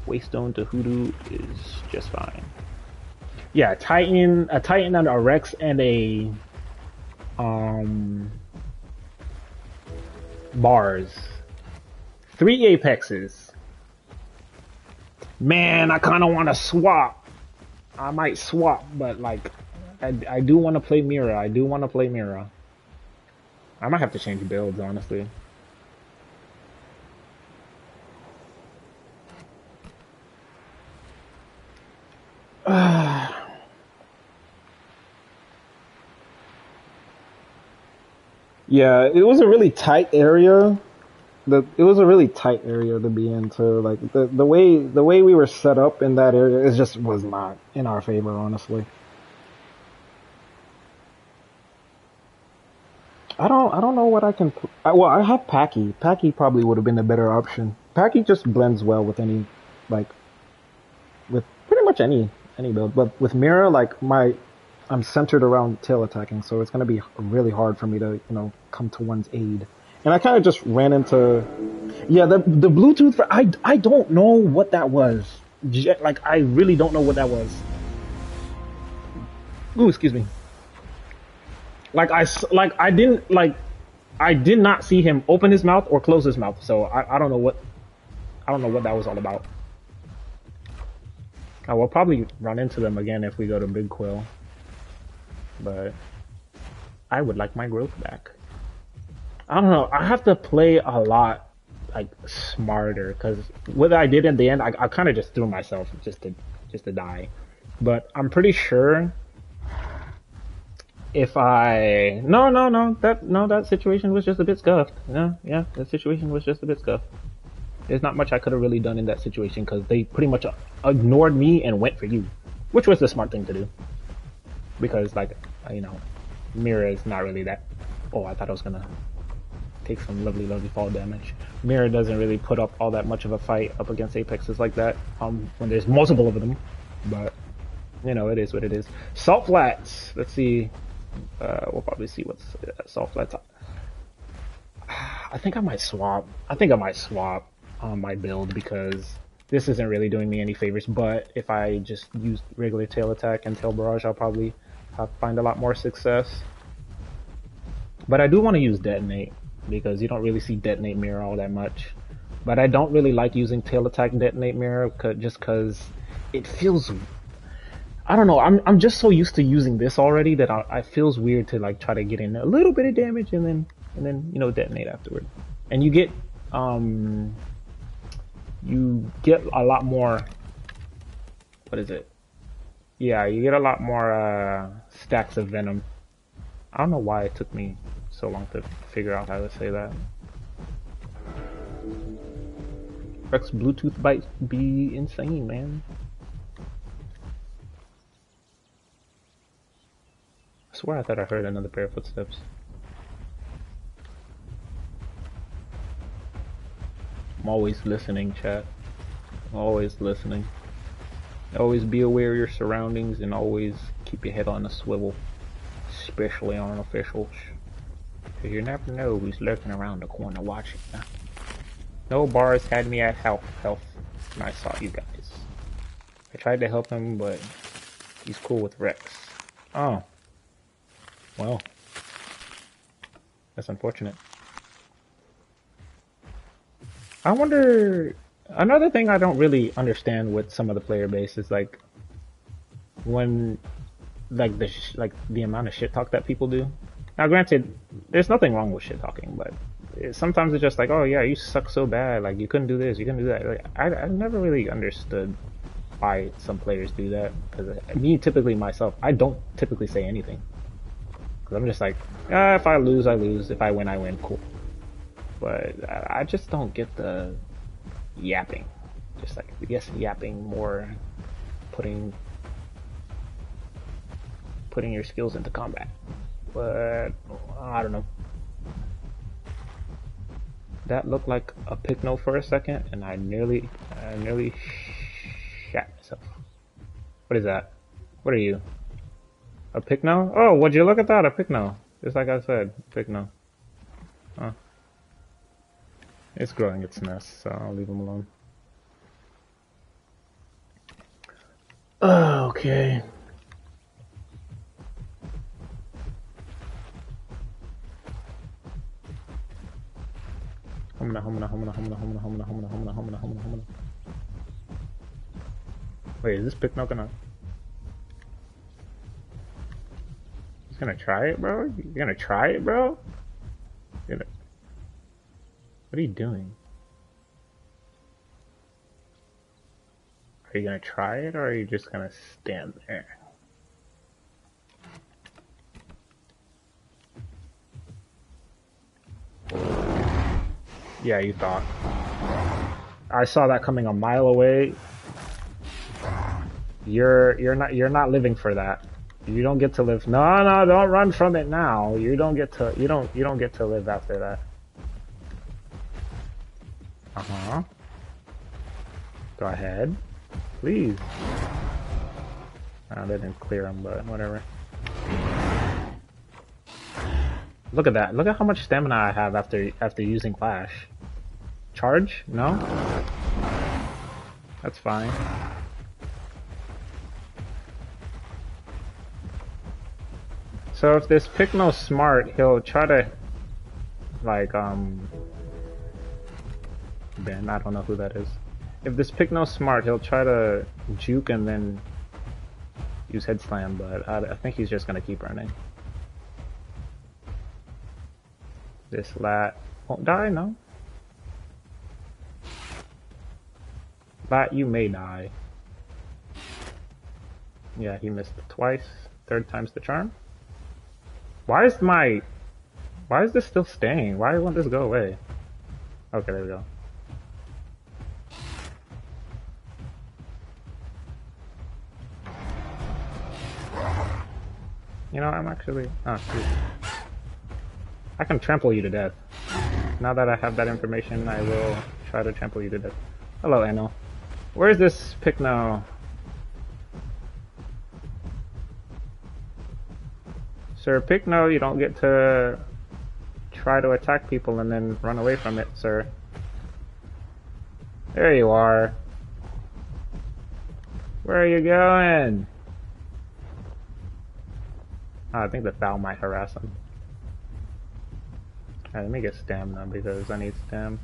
Waystone to Hoodoo is just fine. Yeah, a Titan and a Rex and a Bars. 3 Apexes. Man, I kinda wanna swap. I might swap, but like I do wanna play Mira. I might have to change builds, honestly. Yeah, it was a really tight area. It was a really tight area to be in too. Like the way we were set up in that area, it just was not in our favor, honestly. I don't know what I can. Well, I have Packy. Packy probably would have been a better option. Packy just blends well with any, like, with pretty much any build. But with Mira, like I'm centered around tail attacking, so it's gonna be really hard for me to come to one's aid. And I kind of just ran into, yeah, the Bluetooth. I don't know what that was. Like I really don't know what that was. Ooh, excuse me. I did not see him open his mouth or close his mouth, so I don't know what that was all about. I will probably run into them again if we go to Big Quill, but I would like my growth back. I don't know. I have to play a lot like smarter because what I did in the end, I kind of just threw myself just to die, but I'm pretty sure. If I that situation was just a bit scuffed. Yeah, that situation was just a bit scuffed. There's not much I could have really done in that situation because they pretty much ignored me and went for you, which was the smart thing to do. Because like Mira is not really that. Oh, I thought I was gonna take some lovely fall damage. Mira doesn't really put up all that much of a fight up against Apexes like that. When there's multiple of them, but it is what it is. Salt Flats. Let's see. We'll probably see what's Salt Flats. I think I might swap. My build because this isn't really doing me any favors. But if I just use regular tail attack and tail barrage, I'll probably find a lot more success. But I do want to use detonate because you don't really see detonate mirror all that much. But I don't really like using tail attack and detonate mirror just because it feels. I don't know. I'm just so used to using this already that I feels weird to like try to get in a little bit of damage and then detonate afterward. And you get a lot more. What is it? Yeah, you get a lot more stacks of venom. I don't know why it took me so long to figure out how to say that. Rex Bluetooth bites be insane, man. I swear I thought I heard another pair of footsteps. I'm always listening, chat. Always listening. Always be aware of your surroundings and always keep your head on a swivel. Especially on officials. Because you never know who's lurking around the corner watching. No bars had me at health, and I saw you guys. I tried to help him, but he's cool with Rex. Oh. Well. That's unfortunate. I wonder... Another thing I don't really understand with some of the player base is, like, when... Like, the amount of shit talk that people do. Now, granted, there's nothing wrong with shit talking, but sometimes it's just like, oh yeah, you suck so bad, like, you couldn't do this, you couldn't do that. Like, I never really understood why some players do that, because me, typically myself, I don't typically say anything. Because I'm just like, if I lose, I lose, if I win, cool. But I just don't get the yapping. Just like, yes, yapping more, putting your skills into combat. But I don't know. That looked like a Picno for a second, and I nearly shat myself. What is that? What are you? A Picno? Oh, would you look at that? A Picno. Just like I said, Picno. Huh. It's growing its nest, so I'll leave him alone. Okay. Wait, is this Picno gonna... He's gonna try it, bro? You're gonna try it, bro? What are you doing? Are you gonna try it, or are you just gonna stand there? Yeah, you thought. I saw that coming a mile away. You're not living for that. You don't get to live. No, don't run from it now. You don't get to live after that. Uh-huh. Go ahead. Please. Oh, they didn't clear him, but whatever. Look at that. Look at how much stamina I have after using Flash. Charge? No? That's fine. So if this Picno's smart, he'll try to, like, Ben, I don't know who that is. If this Picno's smart, he'll try to juke and then use Head Slam, but I think he's just gonna keep running. This Lat won't die, no? Lat, you may die. Yeah, he missed twice. Third time's the charm. Why is this still staying? Why won't this go away? Okay, there we go. You know, I'm actually... Oh, shoot. I can trample you to death. Now that I have that information, I will try to trample you to death. Hello, Anno. Where's this Picno? Sir Picno, you don't get to try to attack people and then run away from it, sir. There you are. Where are you going? Oh, I think the foul might harass him. Alright, let me get stamina because I need stam.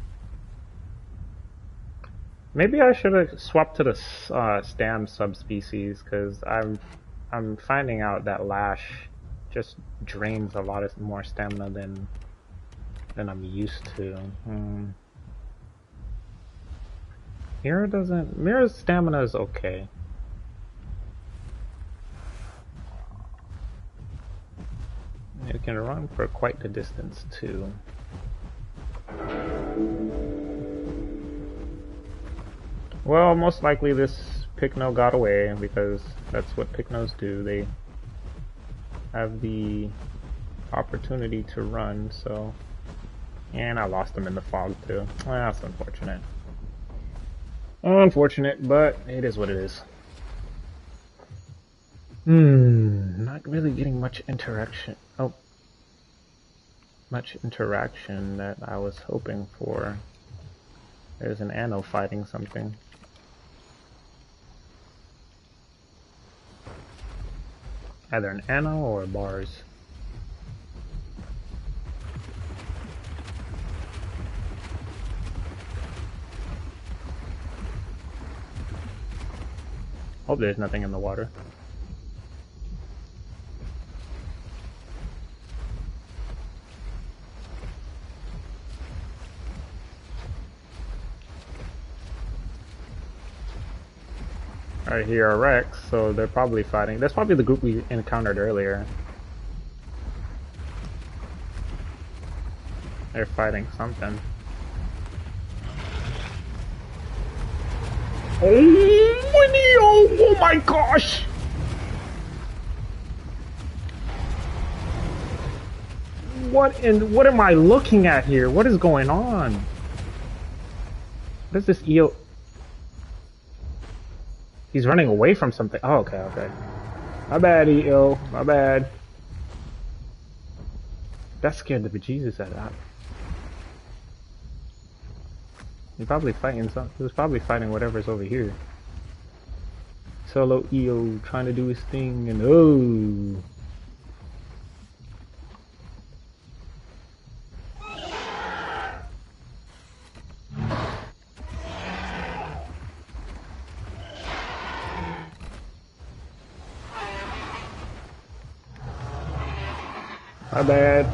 Maybe I should have swapped to the stam subspecies because I'm finding out that Lash just drains a lot more stamina than I'm used to. Mira's stamina is okay. It can run for quite the distance too. Well, most likely this Picno got away because that's what Picnos do. They have the opportunity to run, so... And I lost them in the fog too. Well, that's unfortunate. Unfortunate, but it is what it is. Not really getting much interaction. Oh. Much interaction that I was hoping for. There's an Anno fighting something. Either an Anno or bars. Hope there's nothing in the water. Alright, here are Rex, so they're probably fighting. That's probably the group we encountered earlier. They're fighting something. Oh my gosh! What am I looking at here? What is going on? What is this eel? He's running away from something. Oh, okay, okay. My bad, eel. My bad. That scared the bejesus out of that. He's probably fighting some. He was probably fighting whatever's over here. Solo EO trying to do his thing, and oh. My bad.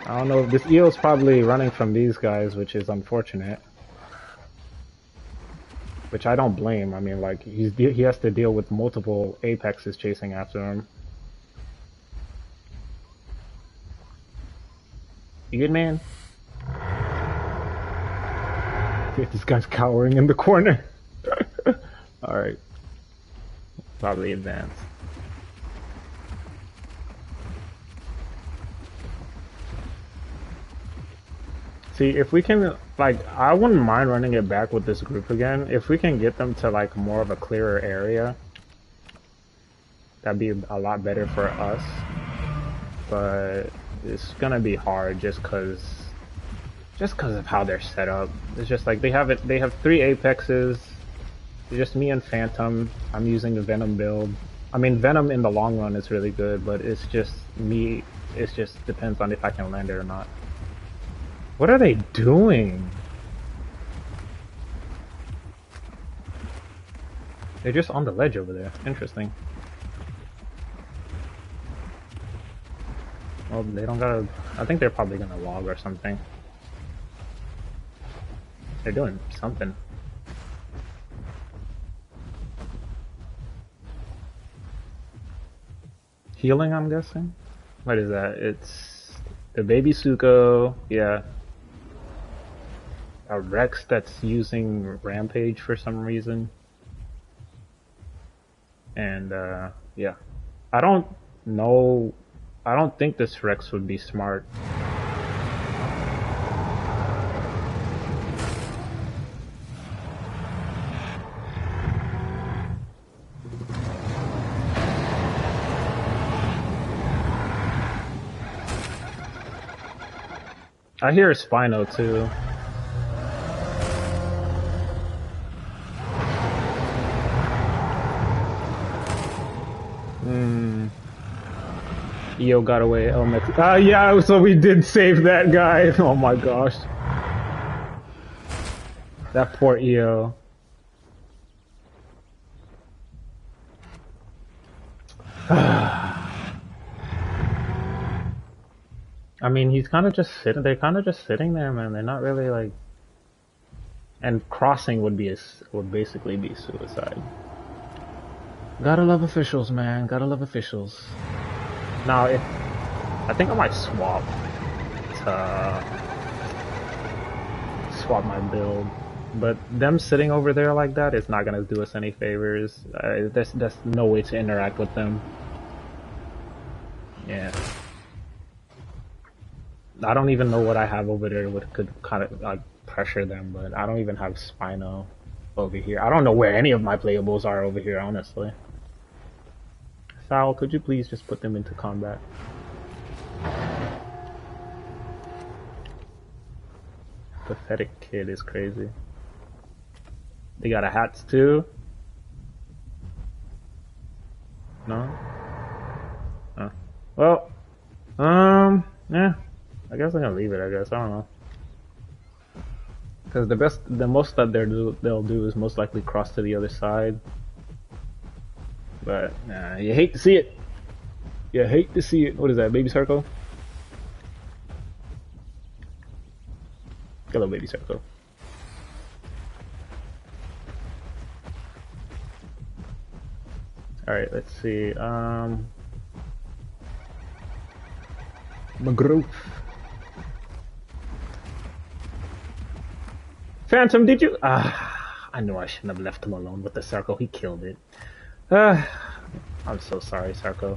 I don't know. This eel's probably running from these guys, which is unfortunate. Which I don't blame. I mean, like, he has to deal with multiple apexes chasing after him. You good, man? This guy's cowering in the corner. Alright. Probably advance. See, if we can, like, I wouldn't mind running it back with this group again. If we can get them to, like, more of a clearer area, that'd be a lot better for us. But it's gonna be hard just cause of how they're set up. It's just like they have 3 apexes. It's just me and Phantom. I'm using the Venom build. I mean, Venom in the long run is really good, but it's just me. It just depends on if I can land it or not. What are they doing? They're just on the ledge over there. Interesting. Well, they don't gotta... I think they're probably gonna log or something. They're doing something. Healing, I'm guessing? What is that? It's... the baby Suko, yeah. A Rex that's using Rampage for some reason. And, yeah. I don't know... I don't think this Rex would be smart. I hear Spino too. EO got away. Yeah, so we did save that guy. Oh my gosh. That poor EO. I mean, he's kind of just sitting. They're kind of just sitting there, man. They're not really like. And crossing would basically be suicide. Gotta love officials, man. Gotta love officials. Now, I think I might swap my build, but them sitting over there like that is not gonna do us any favors. There's no way to interact with them. Yeah. I don't even know what I have over there that could kind of like pressure them, but I don't even have Spino over here. I don't know where any of my playables are over here, honestly. Sal, could you please just put them into combat? pathetic kid is crazy. They got a hats too? No? Well, yeah. I guess I'm gonna leave it, I guess. I don't know. Because the most that they'll do is most likely cross to the other side. But, nah, you hate to see it. You hate to see it. What is that, baby circle? Hello, baby circle. Alright, let's see. McGrew. Phantom, did you? I knew I shouldn't have left him alone with the circle. He killed it. I'm so sorry, Sarko.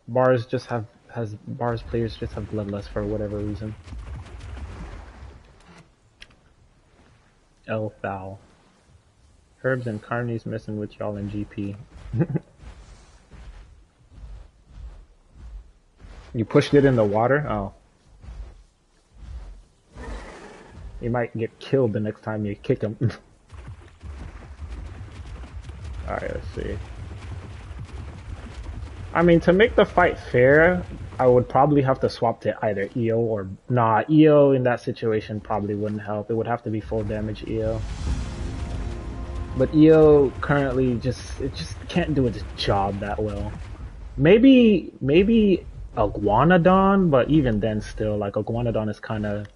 Bars players just have bloodlust for whatever reason. L foul. Herbs and Carney's messing with y'all in GP. You pushed it in the water? Oh. You might get killed the next time you kick him. Alright, let's see. I mean, to make the fight fair, I would probably have to swap to either EO or... Nah, EO in that situation probably wouldn't help. It would have to be full damage EO. But EO currently just can't do its job that well. Maybe Iguanodon, but even then still, like, Iguanodon is kind of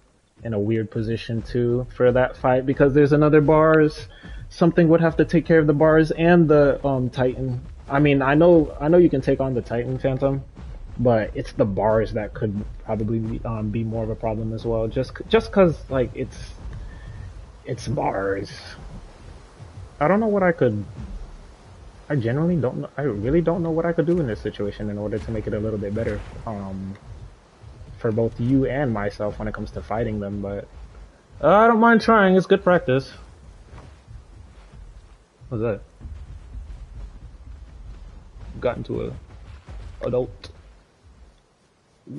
in a weird position too for that fight because there's another bars. Something would have to take care of the bars and the Titan. I mean, I know you can take on the Titan Phantom, but it's the bars that could probably be more of a problem as well. Just cause like it's bars. I don't know what I could. I genuinely don't know. I really don't know what I could do in this situation in order to make it a little bit better. For both you and myself when it comes to fighting them, but I don't mind trying. It's good practice. What's that? Got into a adult.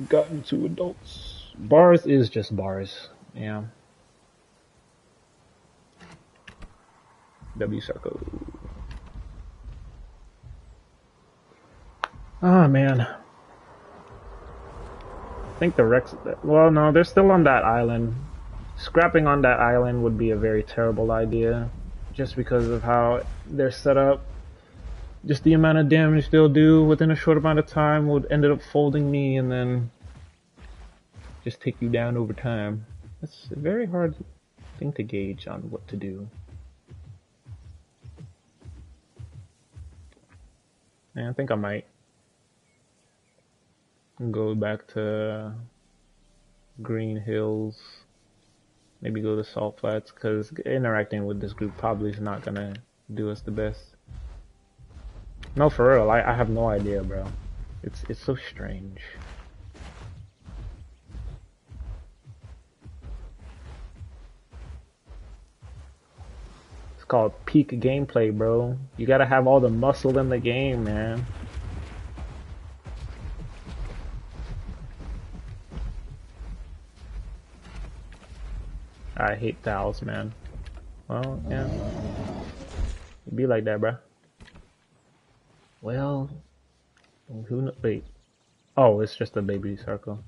Got into adults. Bars is just bars. Yeah. W Sarko. Oh man. I think the Rex. Well, no, they're still on that island. Scrapping on that island would be a very terrible idea, just because of how they're set up. Just the amount of damage they'll do within a short amount of time would end up folding me and then just take you down over time. That's a very hard thing to gauge on what to do. Yeah, I think I might go back to Green Hills. Maybe go to Salt Flats, because interacting with this group probably is not gonna do us the best. No, for real, I have no idea, bro. It's so strange. It's called peak gameplay, bro. You gotta have all the muscle in the game, man. I hate towels, man. Well, yeah. It'd be like that, bro. Well, who knows? Wait. Oh, it's just a baby circle.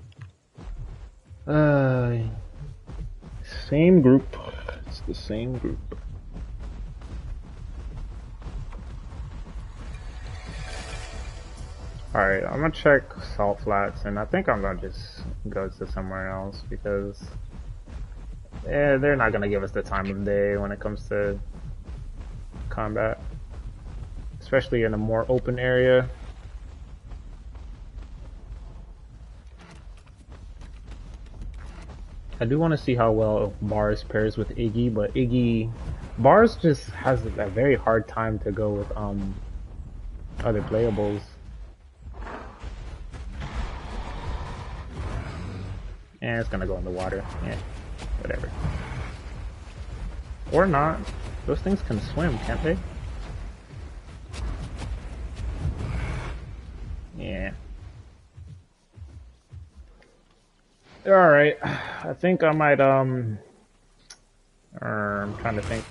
Same group. It's the same group. Alright, I'm gonna check Salt Flats, and I think I'm gonna just go to somewhere else because they're not gonna give us the time of day when it comes to combat, especially in a more open area. I do want to see how well Bars pairs with Iggy, but Bars just has a very hard time to go with other playables. Yeah, it's gonna go in the water. Yeah, whatever. Or not. Those things can swim, can't they? Yeah. All right. I think I might I'm trying to think.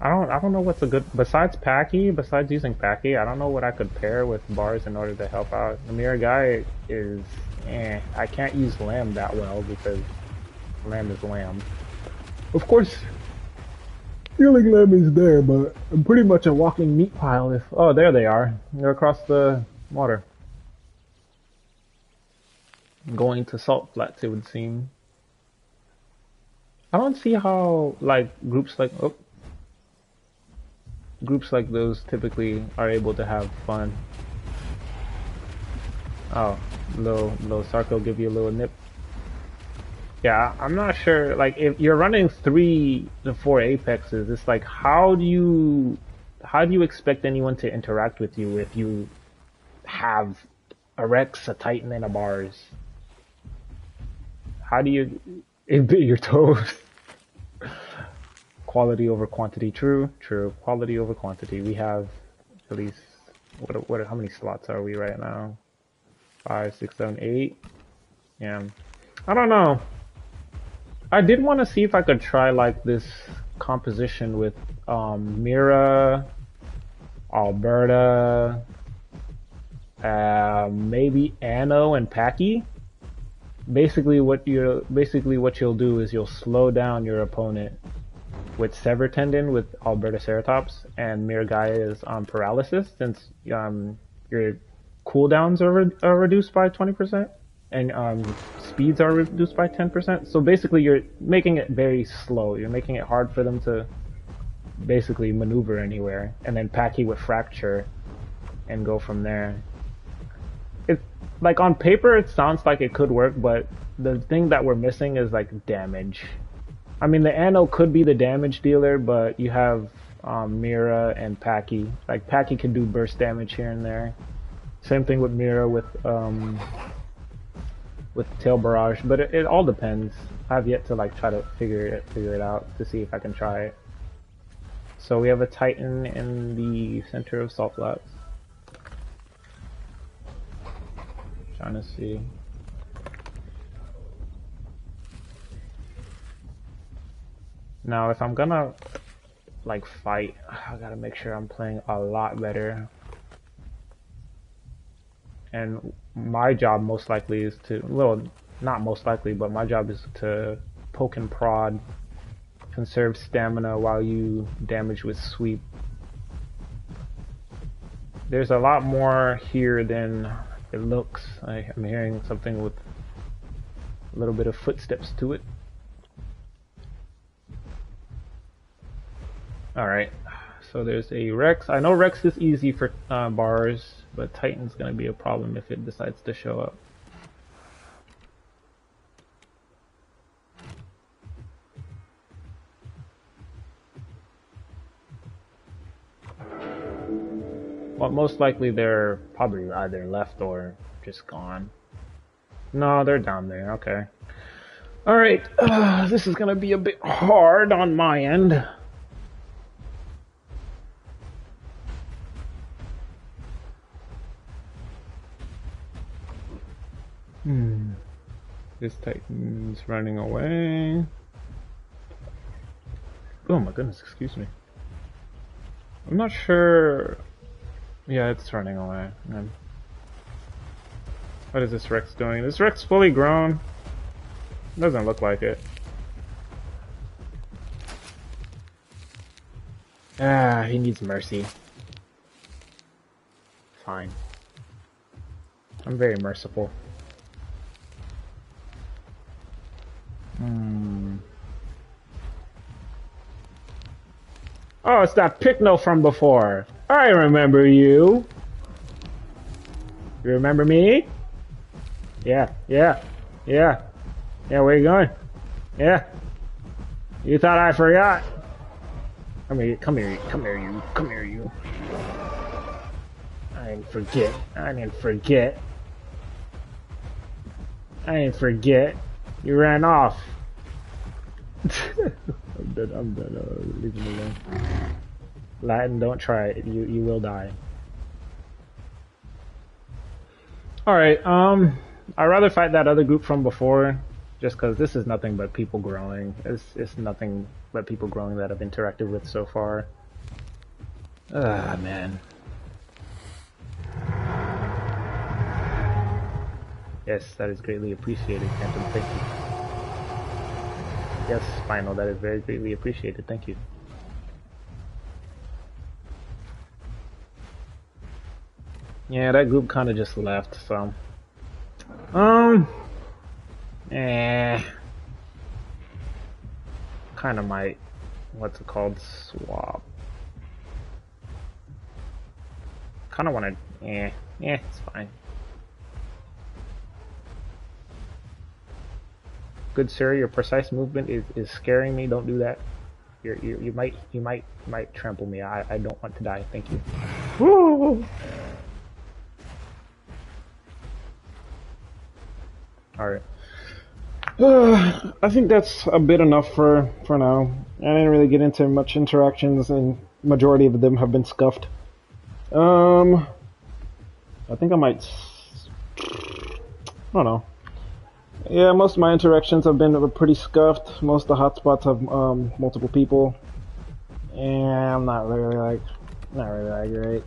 I don't know what's a good besides Packy, besides using Packy, I don't know what I could pair with bars in order to help out. The Miragaia is I can't use lamb that well because lamb is lamb. Of course, healing lamb is there, but I'm pretty much a walking meat pile if oh there they are. They're across the water. Going to salt flats it would seem. I don't see how like groups like those typically are able to have fun. Oh, little Sarko give you a little nip. Yeah, I'm not sure. Like, if you're running 3 to 4 apexes, it's like how do you expect anyone to interact with you if you have a Rex, a Titan, and a bars? How do you it bit your toes? Quality over quantity. True, true. Quality over quantity. We have at least what how many slots are we right now? 5, 6, 7, 8. Yeah. I don't know. I did want to see if I could try like this composition with Mira, Alberta, maybe Anno and Packy. Basically what you'll do is you'll slow down your opponent with Sever Tendon with Alberta Ceratops, and Miragaia is on Paralysis since your cooldowns are reduced by 20% and speeds are reduced by 10%. So basically you're making it very slow. You're making it hard for them to basically maneuver anywhere, and then Packy with Fracture and go from there. It's like on paper it sounds like it could work, but the thing that we're missing is like damage. I mean, the Anno could be the damage dealer, but you have Mira and Packy. Like, Packy can do burst damage here and there. Same thing with Mira with Tail Barrage, but it all depends. I've yet to like try to figure it out to see if I can try it. So we have a Titan in the center of Salt Flats. Trying to see. Now, if I'm gonna like fight, I gotta make sure I'm playing a lot better. And my job most likely is to, well, not most likely, but my job is to poke and prod, conserve stamina while you damage with sweep. There's a lot more here than it looks. I'm hearing something with a little bit of footsteps to it. Alright, so there's a Rex. I know Rex is easy for bars, but Titan's gonna be a problem if it decides to show up. Well, most likely they're probably either left or just gone. No, they're down there, okay. Alright, this is gonna be a bit hard on my end. This Titan's running away. Oh my goodness, excuse me. I'm not sure. Yeah, it's running away. What is this Rex doing? Is Rex fully grown? Doesn't look like it. Ah, he needs mercy. Fine. I'm very merciful. Oh, it's that Picno from before. I remember you. You remember me? Yeah. Yeah, where you going? Yeah. You thought I forgot? Come here, you. I didn't forget. You ran off. I'm done. Leave him alone. Latin, don't try it. You will die. Alright, I'd rather fight that other group from before, just because this is nothing but people growing. It's nothing but people growing that I've interacted with so far. Ah, man. Yes, that is greatly appreciated, Phantom. Thank you. Yes, Final, that is very greatly appreciated. Thank you. Yeah, that group kind of just left, so. Eh. Kind of might, what's it called, swap. Kind of want to, it's fine. Good sir, your precise movement is scaring me. Don't do that. You might trample me. I don't want to die. Thank you. Woo! All right. I think that's a bit enough for now. I didn't really get into much interactions, and majority of them have been scuffed. I think I might. I don't know. Yeah, most of my interactions have been pretty scuffed. Most of the hotspots have multiple people, and I'm not really that great.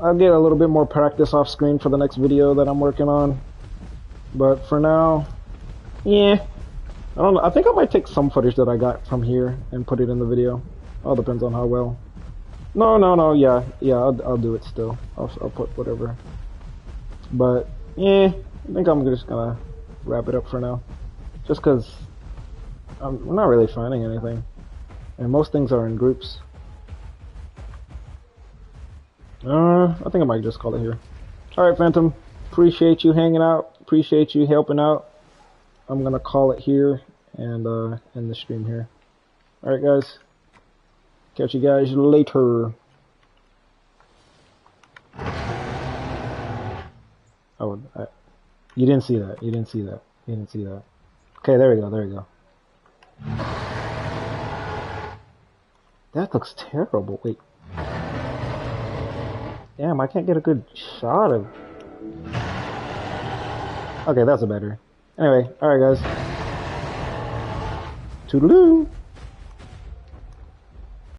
I'll get a little bit more practice off screen for the next video that I'm working on. But for now, yeah, I don't know. I think I might take some footage that I got from here and put it in the video. All depends on how well. No, yeah, I'll do it still. I'll put whatever. But yeah, I think I'm just gonna wrap it up for now. Just because I'm not really finding anything, and most things are in groups. I think I might just call it here. All right, Phantom. Appreciate you hanging out. Appreciate you helping out. I'm gonna call it here and end the stream here. All right, guys. Catch you guys later. Oh, you didn't see that. You didn't see that. You didn't see that. Okay, there we go. There we go. That looks terrible. Wait. Damn, I can't get a good shot of. Okay, that's a better. Anyway, alright guys. Toodaloo!